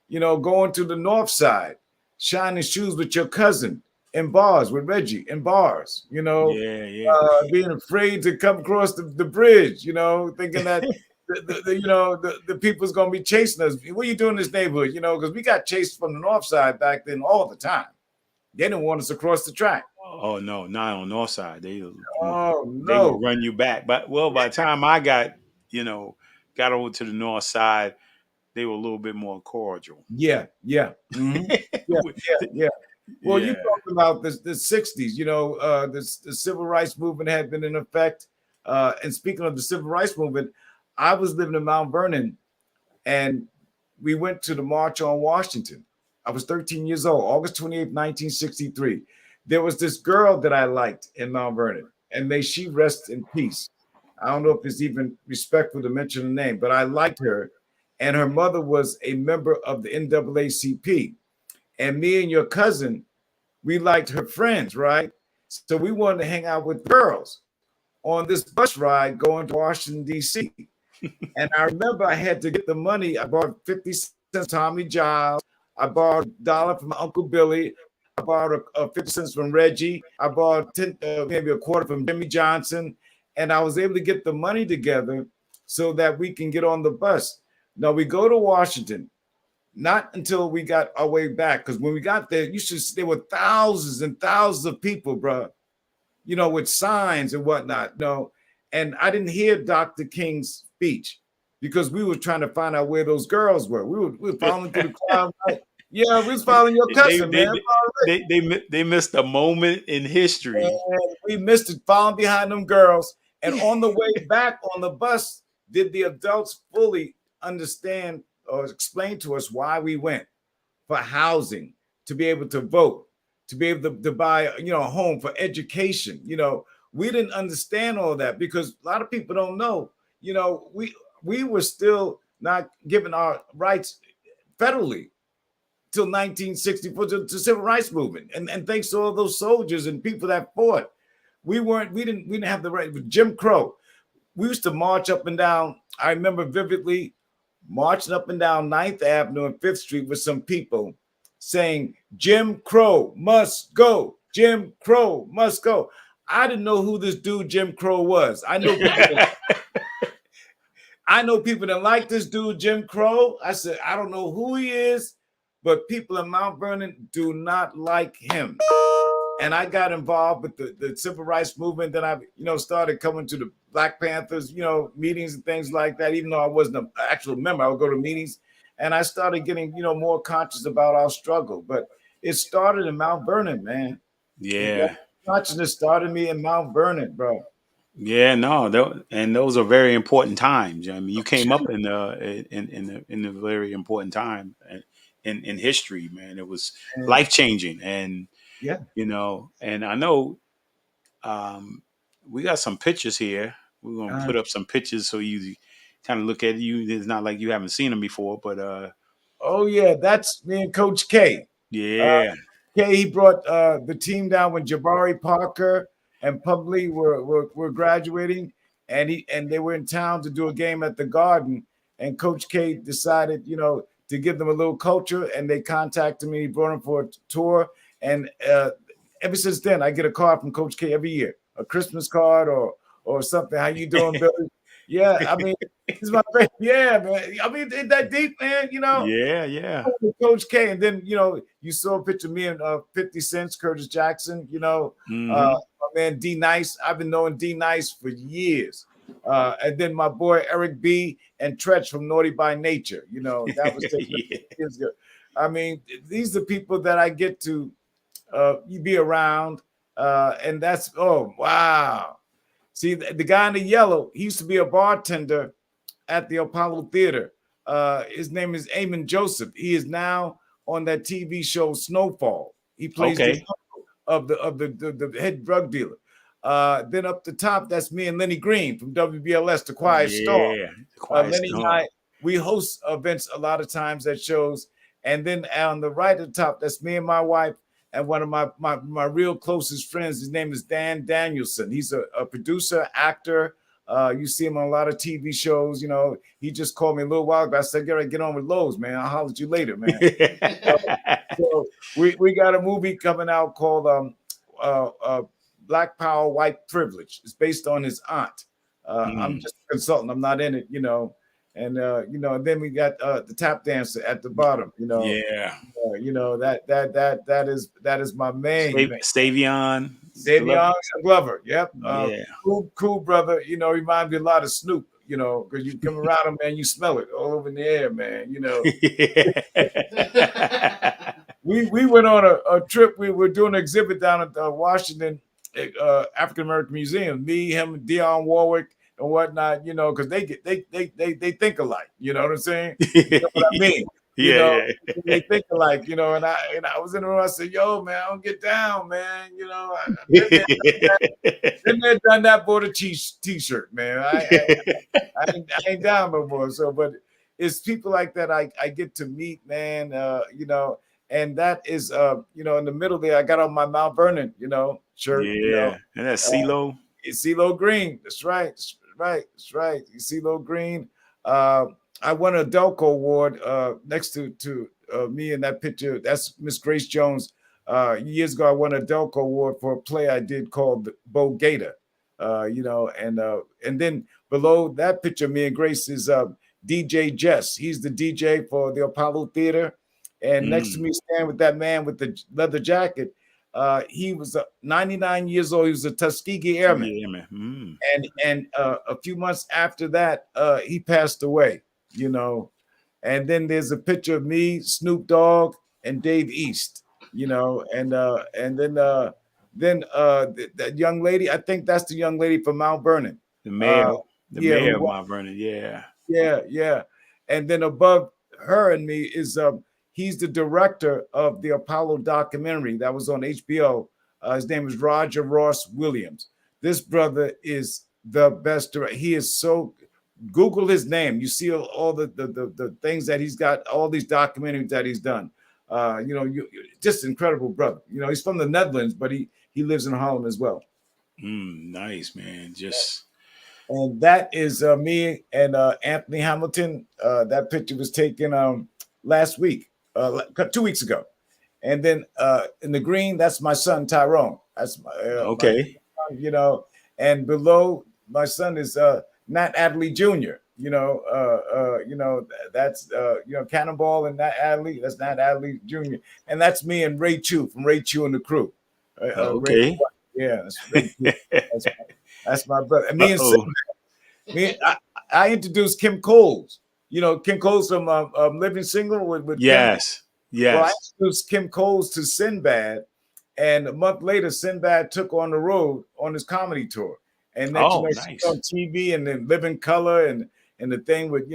going to the north side, shining shoes with your cousin in bars with Reggie in bars, Yeah, yeah. being afraid to come across the bridge, thinking that the people's gonna be chasing us. What are you doing in this neighborhood? Because we got chased from the north side back then all the time. They didn't want us across the track. Oh no, not on north side. They Oh they will no. run you back. But by the time I got over to the north side, they were a little bit more cordial. Yeah, yeah. Mhm. Yeah, yeah, yeah. Well, you Yeah. talked about the 60s, the civil rights movement had been in effect. And speaking of the civil rights movement, I was living in Mount Vernon and we went to the March on Washington. I was 13 years old, August 28th, 1963. There was this girl that I liked in Mount Vernon, and may she rest in peace. I don't know if it's even respectful to mention her name, but I liked her. And her mother was a member of the NAACP. And me and your cousin, we liked her friends, right? So we wanted to hang out with girls on this bus ride going to Washington, D.C. And I remember I had to get the money. I bought 50 cents Tommy Giles. I borrowed $1 from Uncle Billy. I borrowed 50 cents from Reggie. I borrowed maybe a quarter from Jimmy Johnson. And I was able to get the money together so that we can get on the bus. Now we go to Washington, not until we got our way back. Because when we got there, there were thousands and thousands of people, bro, with signs and whatnot, And I didn't hear Dr. King's speech because we were trying to find out where those girls were. We were following through the crowd. Like, yeah, we was following your cousin, they, man. they missed a moment in history. And we missed it, following behind them girls. And on the way back on the bus, did the adults fully understand or explain to us why we went? For housing, to be able to vote, to be able to buy, a home, for education. We didn't understand all that because a lot of people don't know. We were still not given our rights federally till 1964, to civil rights movement, and thanks to all those soldiers and people that fought, we didn't have the right. With Jim Crow, we used to march up and down. I remember vividly marching up and down 9th Avenue and 5th Street with some people saying, Jim Crow must go. Jim Crow must go. I didn't know who this dude Jim Crow was. I know people that like this dude Jim Crow. I said, I don't know who he is, but people in Mount Vernon do not like him. And I got involved with the civil rights movement. Then I, started coming to the Black Panthers, meetings and things like that. Even though I wasn't an actual member, I would go to meetings, and I started getting, more conscious about our struggle. But it started in Mount Vernon, man. Yeah, consciousness started me in Mount Vernon, bro. Yeah, no, and those are very important times. I mean, you came up in a very important time in history, man. It was life changing, and yeah, and I know we got some pictures here. We're gonna put up some pictures so you kind of look at you. It's not like you haven't seen them before, but oh yeah, that's me and Coach K. Yeah, K. He brought the team down when Jabari Parker and Publi were graduating, and they were in town to do a game at the Garden. And Coach K decided, to give them a little culture, and they contacted me. He brought them for a tour, and ever since then, I get a card from Coach K every year, a Christmas card or something. How you doing, Billy? Yeah, I mean, this is my favorite. Yeah, man. I mean, ain't that deep, man? Yeah. Coach K, and then you saw a picture of me and 50 Cent, Curtis Jackson. My man D Nice. I've been knowing D Nice for years, and then my boy Eric B and Tretch from Naughty by Nature. That was years ago. I mean, these are people that I get to be around, and that's wow. See, the guy in the yellow, he used to be a bartender at the Apollo Theater. His name is Eamon Joseph. He is now on that TV show Snowfall. He plays the head drug dealer. Then up the top, that's me and Lenny Green from WBLS, The Quiet Storm. Lenny and I, we host events a lot of times at shows. And then on the right at the top, that's me and my wife and one of my real closest friends. His name is Dan Danielson. He's a producer, actor. You see him on a lot of TV shows. He just called me a little while ago. I said, get on with Lowe's, man. I'll holler at you later, man. So we got a movie coming out called Black Power, White Privilege. It's based on his aunt. I'm just a consultant. I'm not in it, And and then we got the tap dancer at the bottom. Yeah. That is my main Savion Glover. Yep. Yeah. Cool brother. Reminds me a lot of Snoop. Because you come around him, man, you smell it all over in the air, man. We went on a trip. We were doing an exhibit down at Washington African American Museum. Me, him, Dionne Warwick, and whatnot. Because they think alike. You know what I'm saying? You know what I mean? They think alike. And I was in the room. I said, "Yo, man, I don't get down, man. Been there, done that. Bought a t-shirt, man. I ain't down no more. So, but it's people like that I get to meet, man. And that is, in the middle there, I got on my Mount Vernon, shirt. Yeah, and that's CeeLo. It's CeeLo Green. That's right. That's right. CeeLo Green. I won a Delco Award next to me in that picture. That's Miss Grace Jones. Years ago, I won a Delco Award for a play I did called Bo Gator. And then below that picture, me and Grace is DJ Jess. He's the DJ for the Apollo Theater. And next to me, stand with that man with the leather jacket. He was 99 years old. He was a Tuskegee Airman. Yeah, man. And a few months after that, he passed away, you know. And then there's a picture of me, Snoop Dogg, and Dave East, you know, that young lady, I think that's the young lady from Mount Vernon. The Uh, mayor, the yeah, mayor of who, Mount Vernon. Yeah. yeah. And then above her and me is he's the director of the Apollo documentary that was on HBO. His name is Roger Ross Williams. This brother is the best director. He is so. Google his name. You see all the things that he's got, all these documentaries that he's done. You know, just incredible brother. You know, he's from the Netherlands, but he lives in Harlem as well. Nice, man. Just And that is me and Anthony Hamilton. That picture was taken last week, 2 weeks ago. And then in the green, that's my son Tyrone. That's my okay. you know. And below my son is Nat Adderley Jr. That's Cannonball and Nat Adderley. That's Nat Adderley Jr. And that's me and Ray Chu from Ray Chu and the Crew. Ray, Okay. yeah, that's Ray Chu. That's my brother. And me and Uh-oh. I introduced Kim Coles. You know, Kim Coles from Living Single with Yes. Kim. Yes. Well, I introduced Kim Coles to Sinbad, and a month later, Sinbad took on the road on his comedy tour. And then Nice. she's on TV and then Living Color and the thing with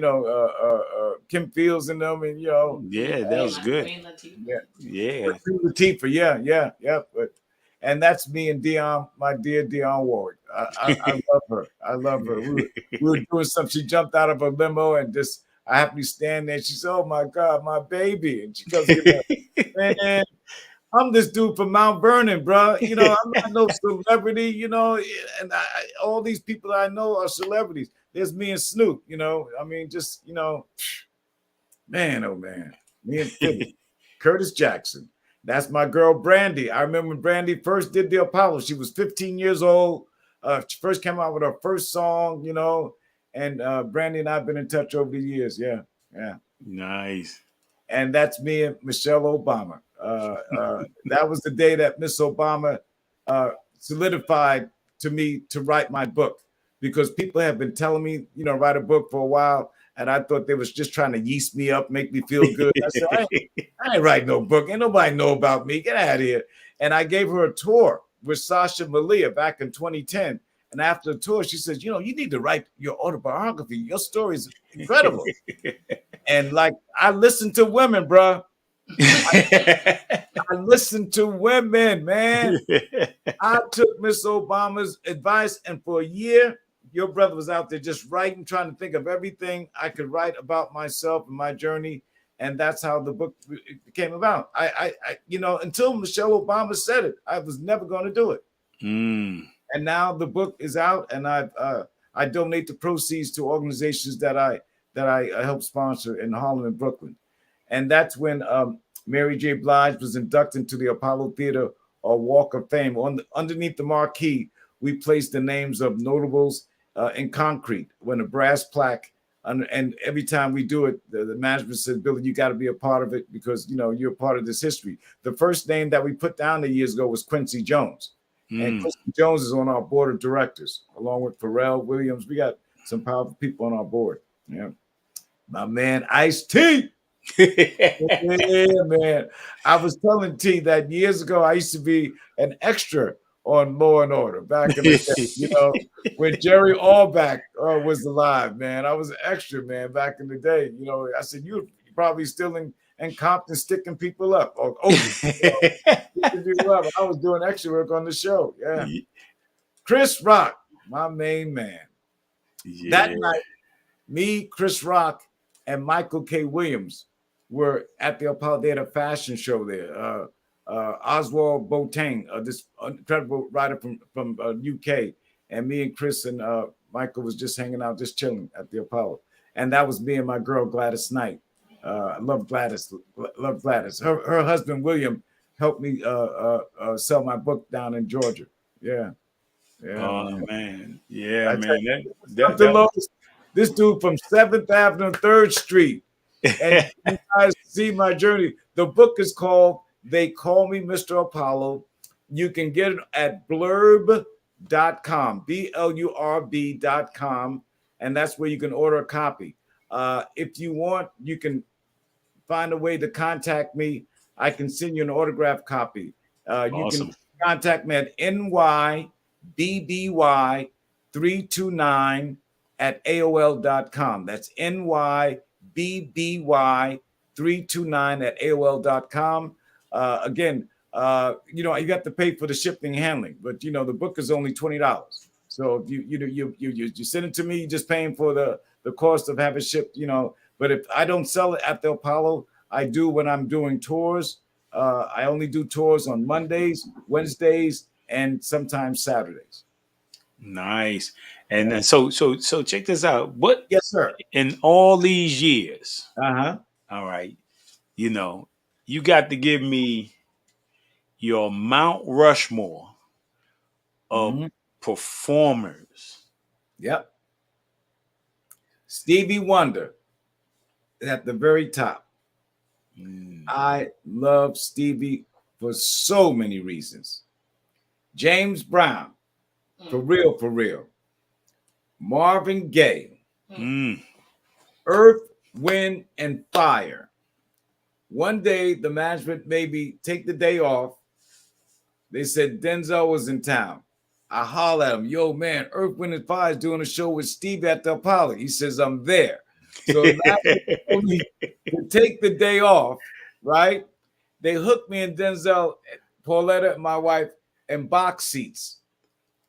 Kim Fields in them and Yeah, that was good. Yeah. Queen Latifah, yeah. And that's me and Dion, my dear Dion Ward. I love her. I love her. We were doing something. She jumped out of a limo and just I happened to stand there. She said, "Oh my God, my baby!" And she goes, "Man, I'm this dude from Mount Vernon, bro. You know, I'm not no celebrity. You know, and all these people I know are celebrities. There's me and Snoop. You know, I mean, just man, oh man, me and Philly, Curtis Jackson." That's my girl, Brandy. I remember when Brandy first did the Apollo. She was 15 years old. She first came out with her first song, and Brandy and I have been in touch over the years. Yeah. Nice. And that's me and Michelle Obama. That was the day that Miss Obama solidified to me to write my book, because people have been telling me, write a book for a while. And I thought they was just trying to yeast me up, make me feel good. I said, I ain't writing no book. Ain't nobody know about me. Get out of here. And I gave her a tour with Sasha Malia back in 2010. And after the tour, she says, you need to write your autobiography. Your story is incredible. And I listen to women, bro. I listen to women, man. I took Miss Obama's advice, and for a year, your brother was out there just writing, trying to think of everything I could write about myself and my journey. And that's how the book came about. I until Michelle Obama said it, I was never going to do it. And now the book is out, and I donate the proceeds to organizations that I help sponsor in Harlem and Brooklyn. And that's when Mary J. Blige was inducted into the Apollo Theater Walk of Fame. Underneath the marquee, we placed the names of notables in concrete when a brass plaque. And every time we do it, the management said, "Billy, you got to be a part of it because you're part of this history." The first name that we put down years ago was Quincy Jones, and Quincy Jones is on our board of directors along with Pharrell Williams. We got some powerful people on our board. Yeah, my man Ice-T. Yeah, man. I was telling T that years ago I used to be an extra on Law and Order back in the day, when Jerry Allback was alive, man. I was an extra, man, back in the day. I said, you're probably still in Compton sticking people up. I was doing extra work on the show. Yeah. Chris Rock, my main man. Yeah. That night, me, Chris Rock, and Michael K. Williams were at the Apollo. They had a fashion show there. Oswald Boateng, this incredible writer from UK, and me and Chris and Michael was just hanging out, just chilling at the Apollo. And that was me and my girl Gladys Knight. I love Gladys. Love Gladys. Her husband William helped me sell my book down in Georgia. Yeah. Oh man. Yeah, man. This dude from 7th Avenue and 3rd Street. And you guys see my journey. The book is called They Call Me Mr. Apollo, You can get it at blurb.com, blurb.com, and that's where you can order a copy. If you want, you can find a way to contact me. I can send you an autographed copy. You can Awesome. contact me at nybby329 at AOL.com. That's nybby329 at AOL.com. Again, you have to pay for the shipping and handling, but the book is only $20. So if you send it to me, you're just paying for the cost of having shipped. But if I don't sell it at the Apollo, I do when I'm doing tours. I only do tours on Mondays, Wednesdays, and sometimes Saturdays. Nice. And then so check this out. What Yes, sir. in all these years? Uh-huh. All right. You got to give me your Mount Rushmore of performers. Yep. Stevie Wonder is at the very top. I love Stevie for so many reasons. James Brown, for real, for real. Marvin Gaye, Earth, Wind, and Fire. One day, the management maybe take the day off. They said Denzel was in town. I holler at him, yo, man, Earth, Wind, and Fire is doing a show with Steve at the Apollo. He says, I'm there. So not only to take the day off, right? They hooked me and Denzel, Pauletta, and my wife, in box seats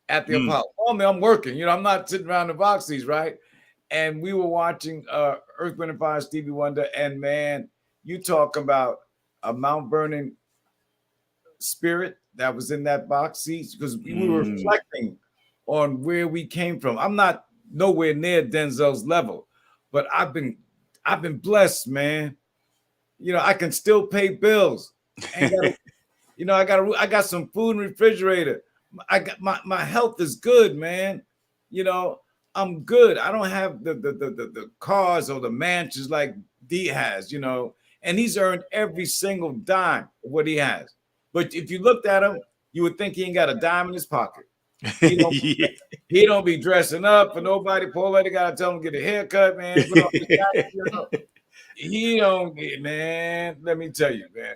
at the Apollo. Normally, I'm working. I'm not sitting around the box seats, right? And we were watching Earth, Wind, and Fire, Stevie Wonder. And, man, you talk about a Mount Vernon spirit that was in that box seats, because we were reflecting on where we came from. I'm not nowhere near Denzel's level, but I've been blessed, man. I can still pay bills. I got some food in the refrigerator. I got my health is good, man. I'm good. I don't have the cars or the mansions like D has, and he's earned every single dime of what he has. But if you looked at him, you would think he ain't got a dime in his pocket. He don't be dressing up for nobody. Pauletta got to tell him to get a haircut, man. He don't get, man. Let me tell you, man.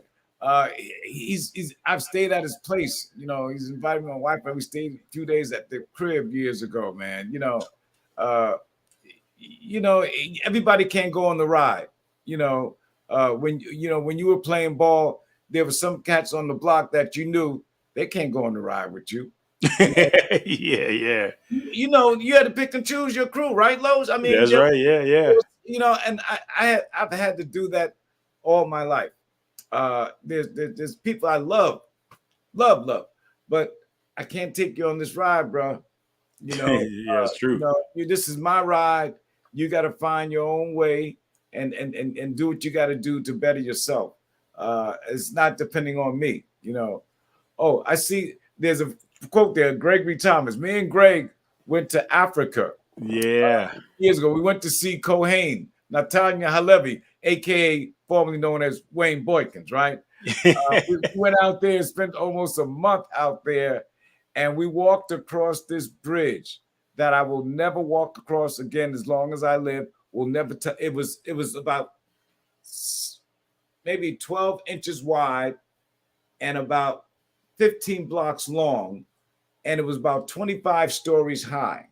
I've stayed at his place. He's invited my wife, and we stayed a few days at the crib years ago, man. Everybody can't go on the ride. When you were playing ball, there were some cats on the block that you knew they can't go on the ride with you. Yeah. You had to pick and choose your crew, right, Lowe's? I mean, that's right. Yeah. And I've had to do that all my life. There's people I love, but I can't take you on this ride, bro. Yeah, it's true. This is my ride. You got to find your own way and do what you got to do to better yourself. It's not depending on me. Oh, I see. There's a quote there. Gregory Thomas. Me and Greg went to Africa. Yeah. Years ago, we went to see Cohane, Natanya Halevi, aka formerly known as Wayne Boykins, right? We went out there and spent almost a month out there, and we walked across this bridge that I will never walk across again as long as I live. Will never. It was about maybe 12 inches wide and about 15 blocks long, and it was about 25 stories high,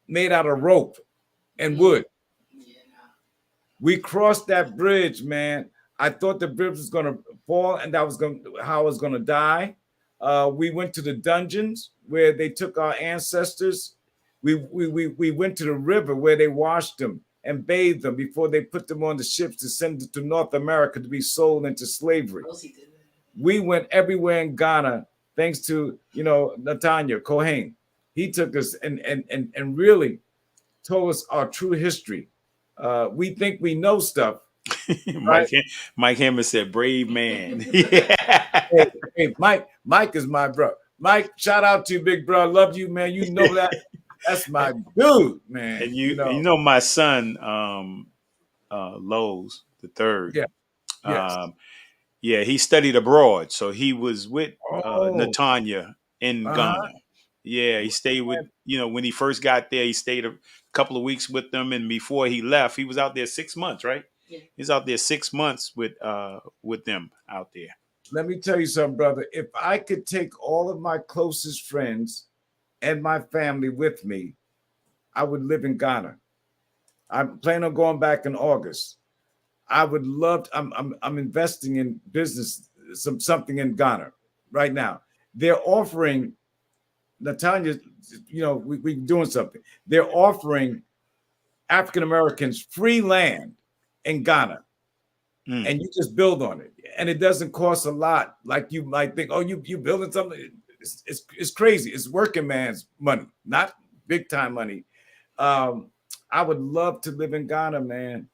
made out of rope and wood. We crossed that bridge, man. I thought the bridge was going to fall, and that was how I was going to die. We went to the dungeons where they took our ancestors. We went to the river where they washed them and bathed them before they put them on the ships to send them to North America to be sold into slavery. We went everywhere in Ghana, thanks to Natanya Cohane. He took us and really told us our true history. We think we know stuff. Right? Mike Hammond said, "Brave man." Hey, Mike is my bro. Mike, shout out to you, big bro. Love you, man. You know that. That's my dude, man. And you know my son, Lowe's the third. Yeah. Yes. Yeah, he studied abroad, so he was with Oh, Natanya in uh-huh. Ghana. Yeah, he stayed with, when he first got there, he stayed a couple of weeks with them, and before he left, he was out there 6 months, right? Yeah. He's out there 6 months with them out there. Let me tell you something, brother. If I could take all of my closest friends and my family with me, I would live in Ghana. I'm planning on going back in August. I would love to, I'm investing in business, something in Ghana right now. They're offering Natanya, we doing something. They're offering African Americans free land in Ghana, Mm, and you just build on it, and it doesn't cost a lot. Like you might think, oh, you building something. It's crazy. It's working man's money, not big time money. Um, I would love to live in Ghana, man.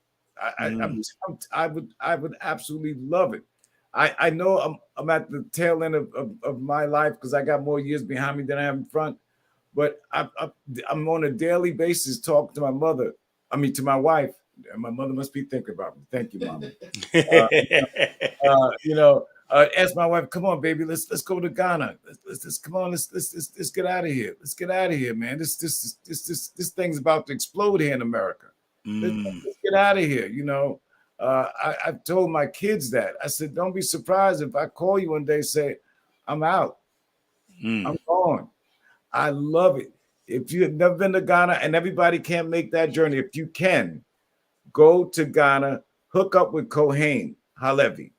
mm, I would absolutely love it. I know I'm at the tail end of my life because I got more years behind me than I have in front. But I'm on a daily basis talking to my mother. I mean, to my wife. And my mother must be thinking about me. Thank you, mama. Uh, ask my wife, come on, baby, let's go to Ghana. Let's come on, let's get out of here. Let's get out of here, man. This thing's about to explode here in America. mm, Let's get out of here. I've told my kids that. I said, don't be surprised if I call you one day and say, I'm out. mm. I'm gone. I love it. If you have never been to Ghana, and everybody can't make that journey, if you can, go to Ghana, hook up with Kohen Halevi.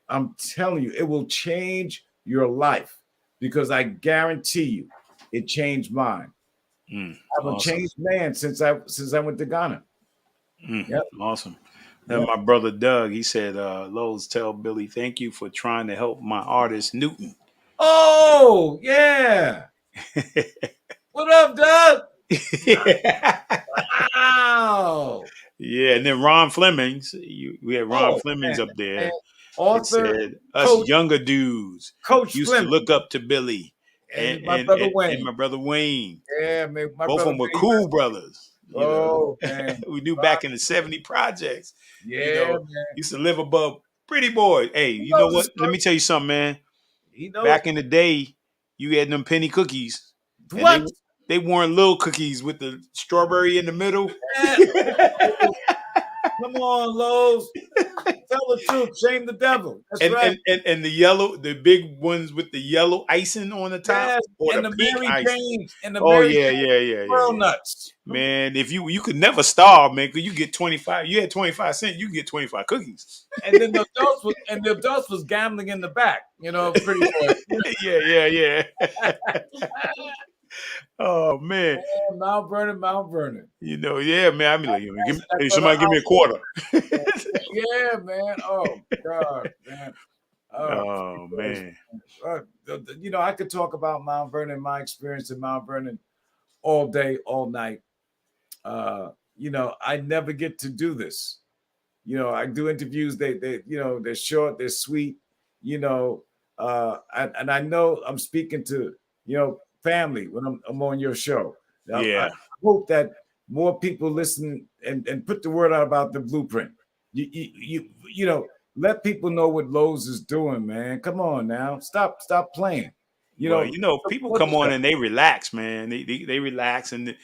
I'm telling you, it will change your life because I guarantee you it changed mine. I'm a Awesome. changed man since I went to Ghana. Yep. Awesome. And Yep. my brother Doug, he said, Lowe's, tell Billy, thank you for trying to help my artist Newton. Oh, yeah. What up, Doug? Wow. Yeah, and then Ron Flemings, we had Ron Oh, Flemings man. up there. And It author, said, us coach, younger dudes Coach used to Fleming, look up to Billy and and my and brother and, and Wayne. my brother Wayne. Yeah, man, my Both of brother them were Wayne. cool brothers. Oh, man. We knew back in the 70 projects. Yeah, man. Used to live above Pretty Boy. Hey, He you know knows the what? Let story. me tell you something, man. He know it. Back in the day, you had them penny cookies, and they What? they weren't little cookies with the strawberry in the middle. Man, oh, come on, Lowe's. Tell the truth. Shame the devil. That's and, right. and and and the big ones with the yellow icing on the top Yes. or And the the pink Mary icing. Janes and the Oh Mary yeah, Janes yeah, yeah, yeah, pearl yeah. nuts. Man, if you could never starve, man, because you get 25. You had 25 cents, you get 25 cookies. And then the adults was gambling in the back, pretty boy. Yeah, yeah, yeah. Oh man, Mount Vernon, Mount Vernon. yeah, man. I mean, like, That's that hey, brother somebody give me a Alfred. quarter. Yeah, man. Oh God, man. Oh man, I could talk about Mount Vernon, my experience in Mount Vernon all day, all night. I never get to do this. I do interviews. They're short, they're sweet. And I know I'm speaking to family when I'm on your show. I yeah. hope that more people listen and put the word out about the blueprint. Let people know what Lowe's is doing, man. Come on now, stop playing. Well, people Support come on yourself. and they relax, man. They relax, and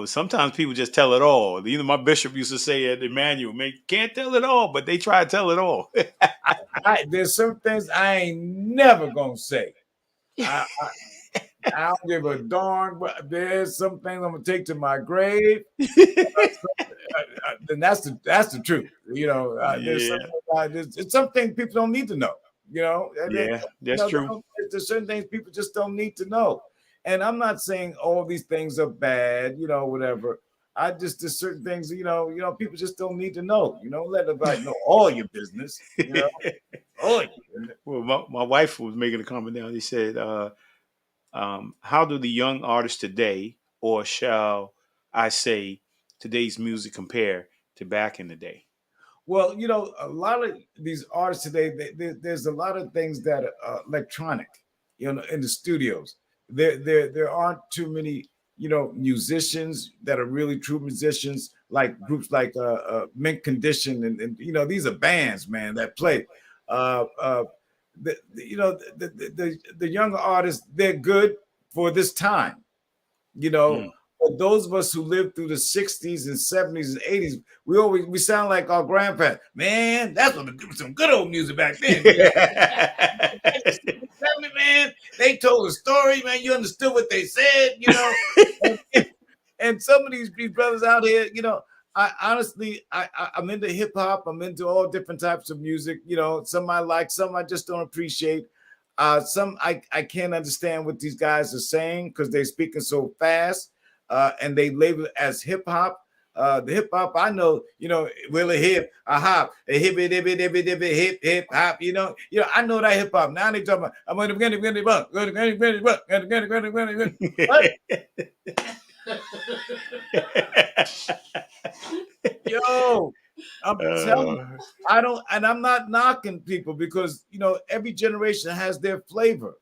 sometimes people just tell it all. My bishop used to say at Emmanuel, man, you can't tell it all, but they try to tell it all. There's some things I ain't never gonna say. I, I don't give a darn. But there's some things I'm gonna take to my grave. Then that's the truth. There's Yeah, it's something people don't need to know. yeah, that's true. There's certain things people just don't need to know. And I'm not saying all these things are bad. Whatever. There's certain things. People just don't need to know. Let everybody know all your business. All your business. Well, my wife was making a comment now. He said, how do the young artists today, or shall I say, today's music compare to back in the day? Well, a lot of these artists today, there's a lot of things that are electronic, in the studios. There aren't too many, musicians that are really true musicians, like groups like Mint Condition, and these are bands, man, that play. The younger artists, they're good for this time, you know. Mm. But those of us who lived through the 60s and 70s and 80s, we sound like our grandparents. Man, that's what some good old music back then. You know? Man, they told a story, man. You understood what they said, you know. And some of these brothers out here, you know, I honestly, I'm into hip hop. I'm into all different types of music. You know, some I like, some I just don't appreciate. Some I can't understand what these guys are saying because they're speaking so fast, and they label it as hip hop. The hip hop I know, you know, will a hip, a hop, a hip, hip hop. You know, I know that hip hop. Now they talking about I'm going to what? Yo, I'm telling you, I don't, and I'm not knocking people because you know every generation has their flavor.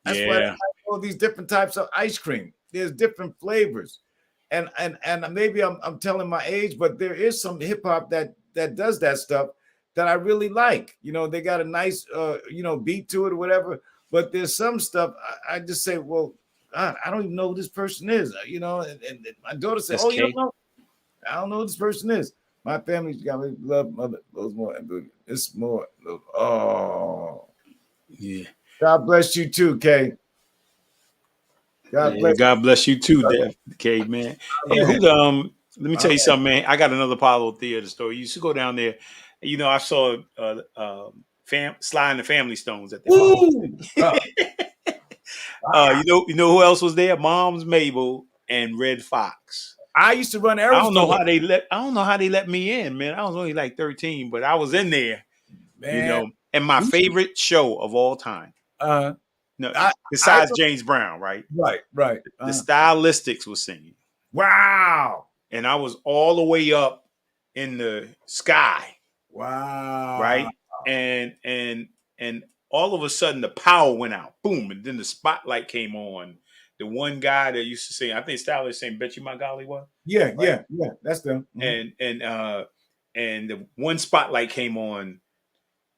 That's why I Yeah. like all these different types of ice cream. There's different flavors, and maybe I'm telling my age, but there is some hip hop that does that stuff that I really like. You know, they got a nice you know beat to it or whatever. But there's some stuff I just say, well, God, I don't even know who this person is. You know, and my daughter said, That's oh, you don't K. know? I don't know who this person is. My family's got me love mother. Those more. It's more. Oh, Yeah. God bless you too, Kay. God Yeah. bless God bless you too, K, man. you, Hey, man. who let me tell you something, man. I got another Apollo Theater story. You used to go down there. You know, I saw Sly and the Family Stones at the Apollo. Woo! You know who else was there? Mom's Mabel and Red Fox. I used to run errands for them, I don't know how they let me in, man. I was only like 13, but I was in there, you man. know. And my We used to- favorite show of all time. Uh, No, I besides James Brown, right? right. The Stylistics was singing. Wow, And I was all the way up in the sky, wow. right? And all of a sudden the power went out. Boom. And then the spotlight came on. The one guy that used to sing, I think Stylist saying Bet You My Golly was. Yeah, Right? yeah. That's them. And the one spotlight came on,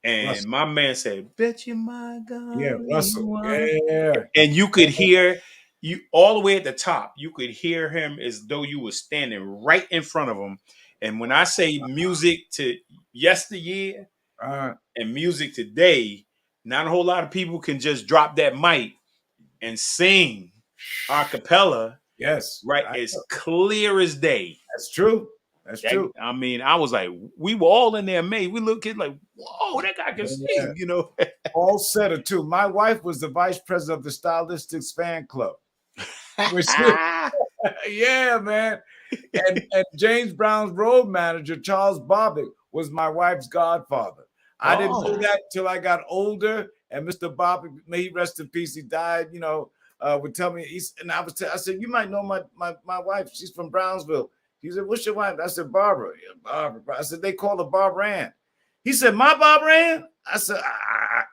and Russell. my man said, Bet You My Yeah, Golly Russell. was. Yeah. And you could hear you all the way at the top, you could hear him as though you were standing right in front of him. And when I say music to yesteryear Uh, and music today, not a whole lot of people can just drop that mic and sing a cappella, yes. right? As clear as day. That's true. That's true. I mean, I was like, we were all in there amazed. We looked at like, whoa, that guy can Yeah. sing, you know. All said it too. My wife was the vice president of the Stylistics fan club. Yeah, man. And James Brown's road manager, Charles Bobbitt, was my wife's godfather. I didn't know that till I got older. And Mr. Bobbitt, may he rest in peace, he died, you know, would tell me, I said, you might know my wife. She's from Brownsville. He said, what's your wife? I said, Barbara. Yeah, Barbara. I said, they call her Barbara Ann. He said, my Barbara Ann? I said,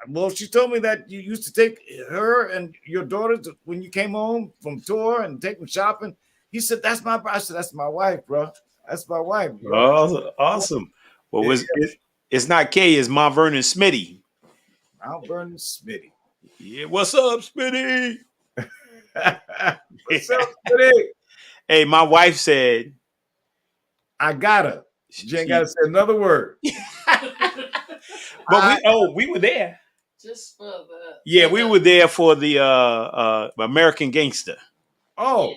well, she told me that you used to take her and your daughter when you came home from tour and take them shopping. He said, that's my, I said, that's my wife, bro. That's my wife, bro. Awesome. Well, Yeah. it's not K, it's Mount Vernon Smitty. Mount Vernon Smitty. Yeah, what's up, Smitty? What's up, Smitty? Hey, my wife said, I got her. She ain't got to say another word. but we were there. Just for the We were there for the American Gangster. Oh,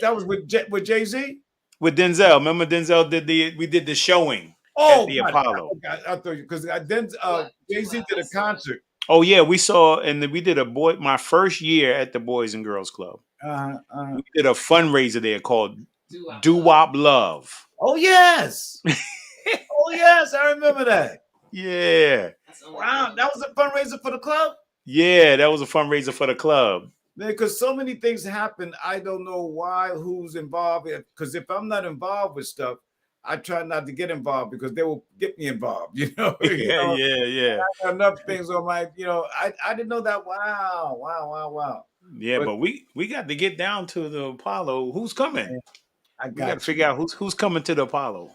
that was with Jay-Z? With Denzel. Remember Denzel we did the showing at the Apollo. I thought because Jay-Z did a concert. Oh yeah, we saw and then we did my first year at the Boys and Girls Club. We did a fundraiser there called Do Wop Love. Oh yes. Oh yes, I remember that. Yeah. Wow, that was a fundraiser for the club? Yeah, that was a fundraiser for the club. Because so many things happen, I don't know why, who's involved. Because if I'm not involved with stuff, I try not to get involved because they will get me involved. You know. Yeah. I got enough things on my. You know, I didn't know that. Wow. Yeah, but we got to get down to the Apollo. Who's coming? We got to figure out who's coming to the Apollo.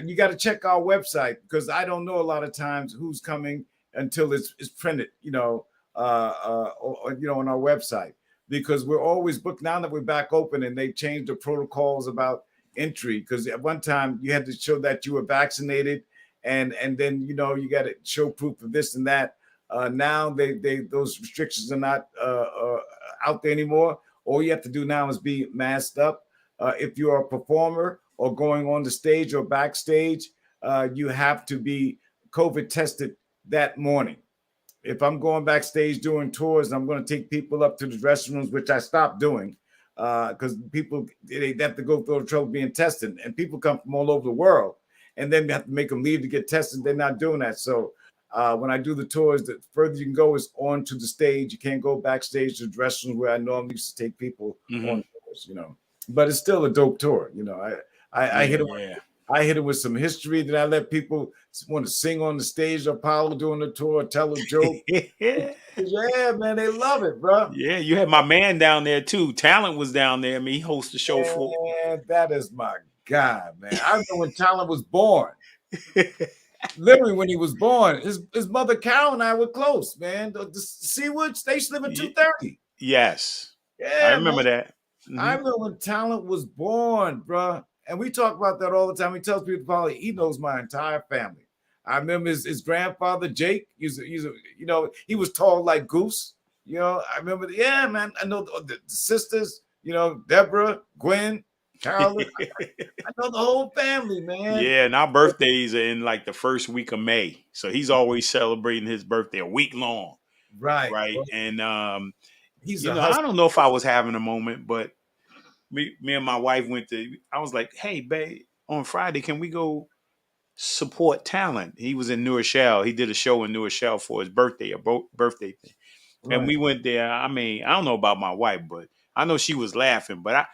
You got to check our website because I don't know a lot of times who's coming until it's printed, on our website, because we're always booked. Now that we're back open and they changed the protocols about entry, because at one time you had to show that you were vaccinated, and then you got to show proof of this and that. Now they those restrictions are not out there anymore. All you have to do now is be masked up. If you're a performer or going on the stage or backstage, you have to be COVID tested that morning. If I'm going backstage doing tours, I'm going to take people up to the dressing rooms, which I stopped doing because people, they have to go through the trouble being tested, and people come from all over the world, and then they have to make them leave to get tested. They're not doing that. So when I do the tours, the further you can go is on to the stage. You can't go backstage to the dressing room where I normally used to take people on tours, But it's still a dope tour, I hit it. I hit it with some history that I let people want to sing on the stage. Apollo doing the tour, tell a joke. Yeah, man, they love it, bro. Yeah, you had my man down there too. Talent was down there. I mean, he hosts the show for. Man, that is my guy, man. I remember when Talent was born. Literally, when he was born, his mother Carol and I were close, man. The Seawoods, they used to live at 230. Yes. Yeah, I remember that. I remember when Talent was born, bro. And we talk about that all the time. He tells people probably he knows my entire family. I remember his grandfather, Jake. He was tall like Goose. I remember, man. I know the sisters, Deborah, Gwen, Carolyn. I know the whole family, man. Yeah, and our birthdays are in like the first week of May. So he's always celebrating his birthday a week long. Right. And I hustler. don't know if I was having a moment, but me and my wife I was like, hey, babe, on Friday, can we go support Talent? He was in New Rochelle. He did a show in New Rochelle for his birthday, birthday thing. Right. And we went there. I mean, I don't know about my wife, but I know she was laughing, but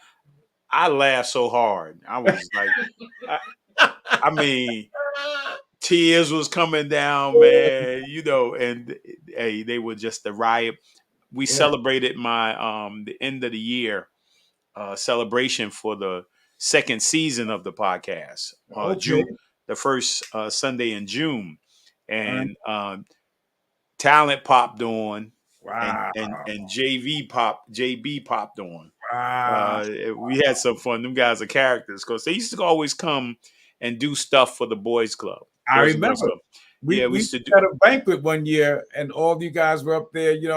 I laughed so hard. I was like, I mean, tears was coming down, man, and hey, they were just a riot. We celebrated the end of the year celebration for the second season of the podcast, June, the first Sunday in June, and Talent popped on, and JB popped on. We had some fun. Them guys are characters because they used to always come and do stuff for the boys club. I remember. We used to do a banquet one year, and all of you guys were up there. You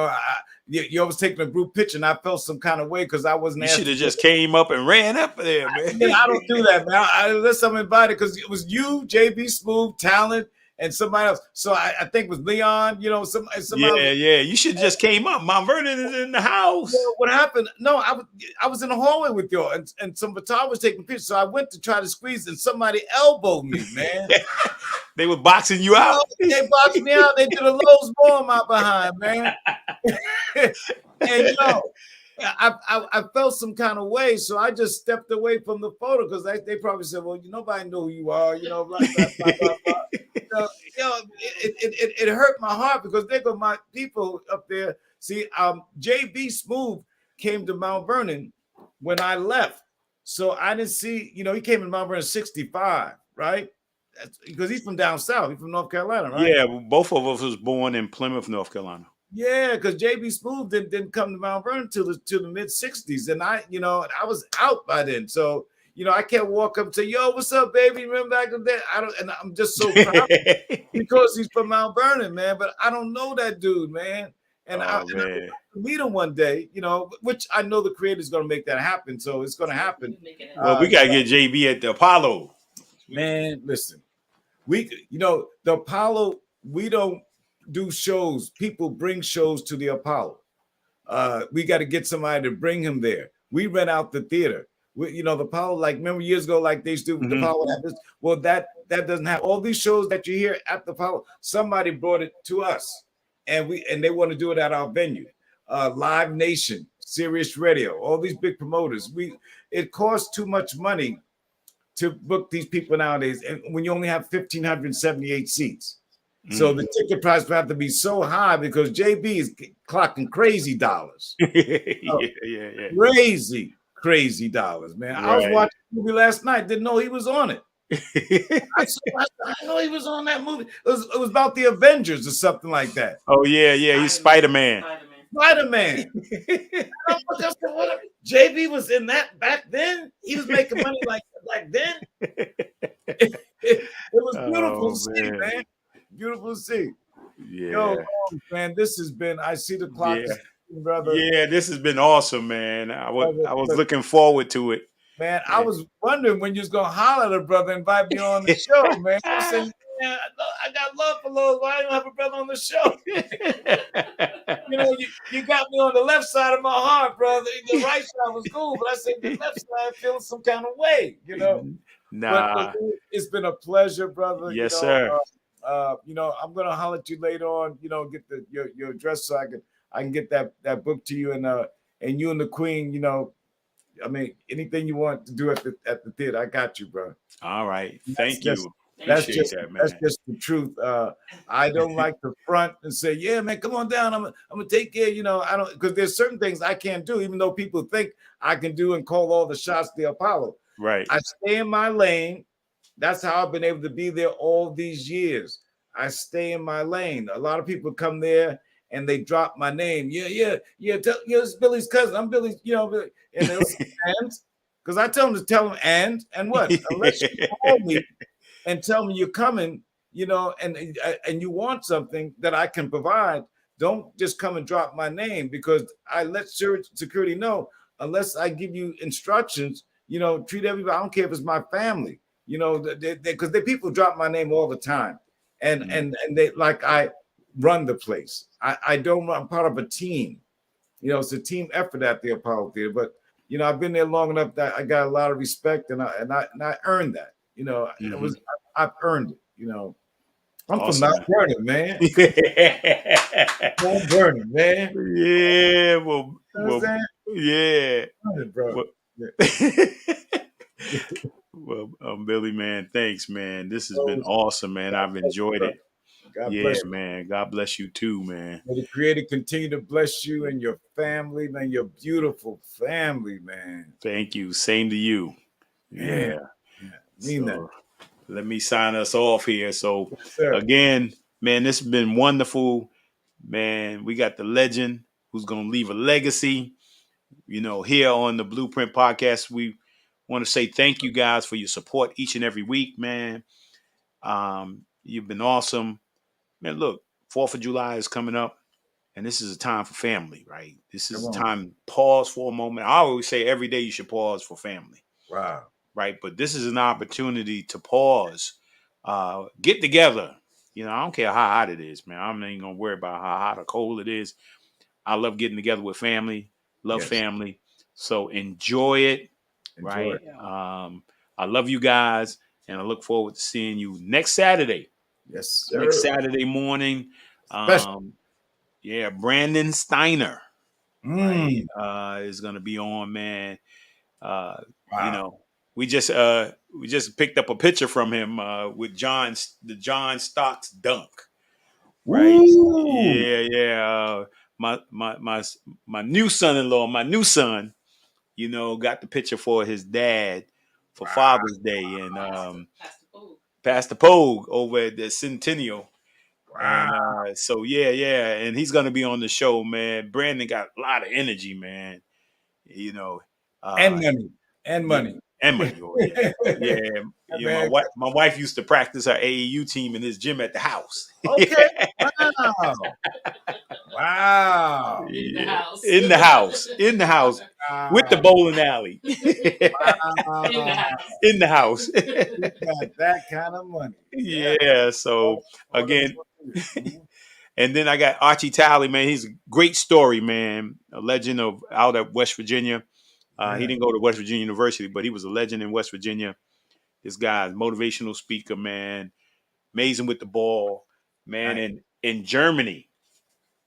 always taking a group picture, and I felt some kind of way because I wasn't. You should have just came up and ran up there, man. I don't do that, man. Unless I'm invited, because it was you, JB Smooth, Talent, and somebody else. So I think it was Leon. Somebody. Yeah. You should have just came up. Mount Vernon is in the house. What happened? No, I was in the hallway with y'all, and some baton was taking pictures. So I went to try to squeeze, and somebody elbowed me, man. They were boxing you out. They boxed me out. They did a Lowe's bomb out behind, man. And I felt some kind of way, so I just stepped away from the photo because they probably said, "Well, nobody know who you are," blah, blah, blah, blah. It hurt my heart because they go my people up there. See, JB Smooth came to Mount Vernon when I left, so I didn't see. He came to Mount Vernon '65, right? Because he's from down south. He's from North Carolina, right? Yeah, both of us was born in Plymouth, North Carolina. Yeah, because JB Smooth didn't come to Mount Vernon till the mid '60s, and I was out by then. So I can't walk up and say, "Yo, what's up, baby? Remember back in there?" And I'm just so proud because he's from Mount Vernon, man. But I don't know that dude, man. And I meet him one day, which I know the creator's going to make that happen. So it's going to happen. Well, we got to get JB at the Apollo. Man, listen. The Apollo, we don't do shows. People bring shows to the Apollo. We got to get somebody to bring him there. We rent out the theater. The Apollo, like remember years ago, like they used to do with the Apollo. Well, that doesn't have all these shows that you hear at the Apollo. Somebody brought it to us, and they want to do it at our venue. Live Nation, Sirius Radio, all these big promoters. It costs too much money to book these people nowadays, and when you only have 1,578 seats. So the ticket price will have to be so high because JB is clocking crazy dollars. Yeah. Crazy dollars, man. Right. I was watching the movie last night, didn't know he was on it. I know he was on that movie. It was about the Avengers or something like that. Oh yeah, he's Spider-Man. Spider-Man. I said, what? JB was in that back then. He was making money like then. It was beautiful Oh to see, man. man. Beautiful to see. Yeah. Yo, man, this has been. I see the clock Yeah. is ticking, brother. Yeah, this has been awesome, man. I Brother, was look, looking forward to it. man, I Yeah. was wondering when you was gonna holler at a brother, invite me on the show, man. I was saying, man, I got love for Lowe's. Why don't I have a brother on the show? You know, you got me on the left side of my heart, brother. The right side was cool, but I said the left side feeling some kind of way, you know. But Nah. it's been a pleasure, brother. Yes, sir. I'm gonna holler at you later on. Get your address so I can get that book to you, and you and the Queen. I mean, anything you want to do at the theater, I got you, bro. All right. That's Thank you. That's Appreciate that, man. just the truth. I don't like to front and say, "Yeah, man, come on down. I'm gonna take care." I don't, because there's certain things I can't do, even though people think I can do and call all the shots the Apollo. Right. I stay in my lane. That's how I've been able to be there all these years. I stay in my lane. A lot of people come there and they drop my name. Yeah. It's Billy's cousin. I'm Billy's. And they'll say, and because I tell them to tell them and what? Unless you call me and tell me you're coming, and you want something that I can provide, don't just come and drop my name, because I let security know, unless I give you instructions, treat everybody. I don't care if it's my family, because the people drop my name all the time, and they like I run the place. I don't. I'm part of a team. It's a team effort at the Apollo Theater, but I've been there long enough that I got a lot of respect, and I earned that. I've earned it. I'm Awesome, from Mount Vernon, man. Mount Vernon, man. Yeah, You know what I'm saying? yeah. Bro. Well, Yeah. well, Billy, man, thanks, man. This has been awesome, man. I've enjoyed it. God Yeah, bless you. man. God bless you too, man. May the Creator continue to bless you and your family, man. Your beautiful family, man. Thank you. Same to you. Man. Yeah. Mean that. So let me sign us off here. So Yes, sir. again, man, this has been wonderful. Man, we got the legend who's gonna leave a legacy. Here on the Blueprint Podcast, we want to say thank you guys for your support each and every week, man. You've been awesome. Man, look, 4th of July is coming up, and this is a time for family, right? This is a time to pause for a moment. I always say every day you should pause for family. Wow. Right? But this is an opportunity to pause, get together. I don't care how hot it is, man. I'm not even going to worry about how hot or cold it is. I love getting together with family, love family. So enjoy it, right? I love you guys, and I look forward to seeing you next Saturday. Yes, sir. Next Saturday morning. Brandon Steiner is going to be on, man. Wow. We just picked up a picture from him with the John Stocks dunk. Right? Ooh. Yeah. My new son-in-law, my new son, got the picture for his dad for Father's Day, and Pastor Pogue over at the Centennial. Wow. And and he's gonna be on the show, man. Brandon got a lot of energy, man. And money. And money. And money. Oh, yeah. My wife used to practice her AAU team in his gym at the house. Okay. Wow. In the house. With the bowling alley. In the house. You got that kind of money. Yeah. So again, and then I got Archie Talley, man. He's a great story, man. A legend out of West Virginia. He didn't go to West Virginia University, but he was a legend in West Virginia. This guy's motivational speaker, man. Amazing with the ball, man. Nice. And in Germany,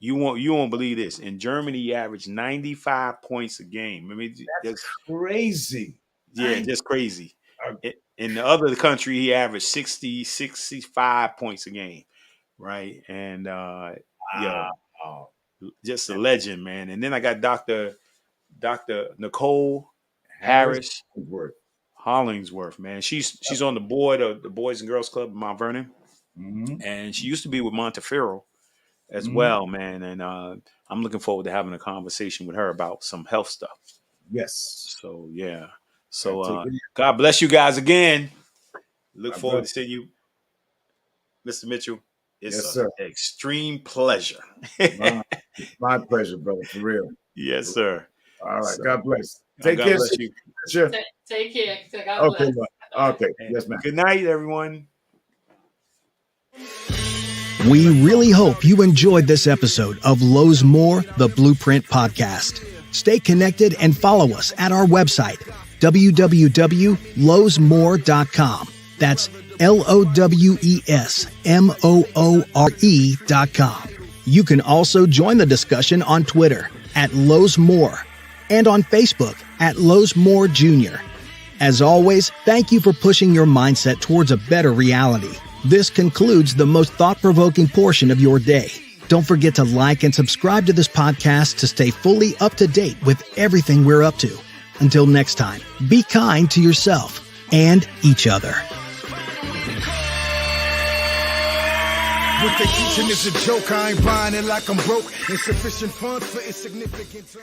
you won't believe this. In Germany, he averaged 95 points a game. I mean, that's crazy. Yeah, just crazy. In the other country, he averaged 60, 65 points a game, right? And just a legend, man. And then I got Dr. Nicole Harris. Hollingsworth, man. She's on the board of the Boys and Girls Club in Mount Vernon, and she used to be with Montefiore as well, man. And I'm looking forward to having a conversation with her about some health stuff. Yes. So yeah. So God bless you guys again. Look forward to seeing you, Mr. Mitchell. It's an extreme pleasure. My pleasure, brother, for real. Yes, sir. All right. So, God bless. Take care. Bless you. Sure. Take care. God bless. Okay. Yes, ma'am. Good night, everyone. We really hope you enjoyed this episode of Lowe's More, the Blueprint Podcast. Stay connected and follow us at our website, www.lowesmore.com. That's LOWESMOORE.com. You can also join the discussion on Twitter at Lowe's More and on Facebook at Lowe's More Jr. As always, thank you for pushing your mindset towards a better reality. This concludes the most thought-provoking portion of your day. Don't forget to like and subscribe to this podcast to stay fully up to date with everything we're up to. Until next time, be kind to yourself and each other. What they teaching is a joke. I ain't buying it like I'm broke. Insufficient funds for insignificant.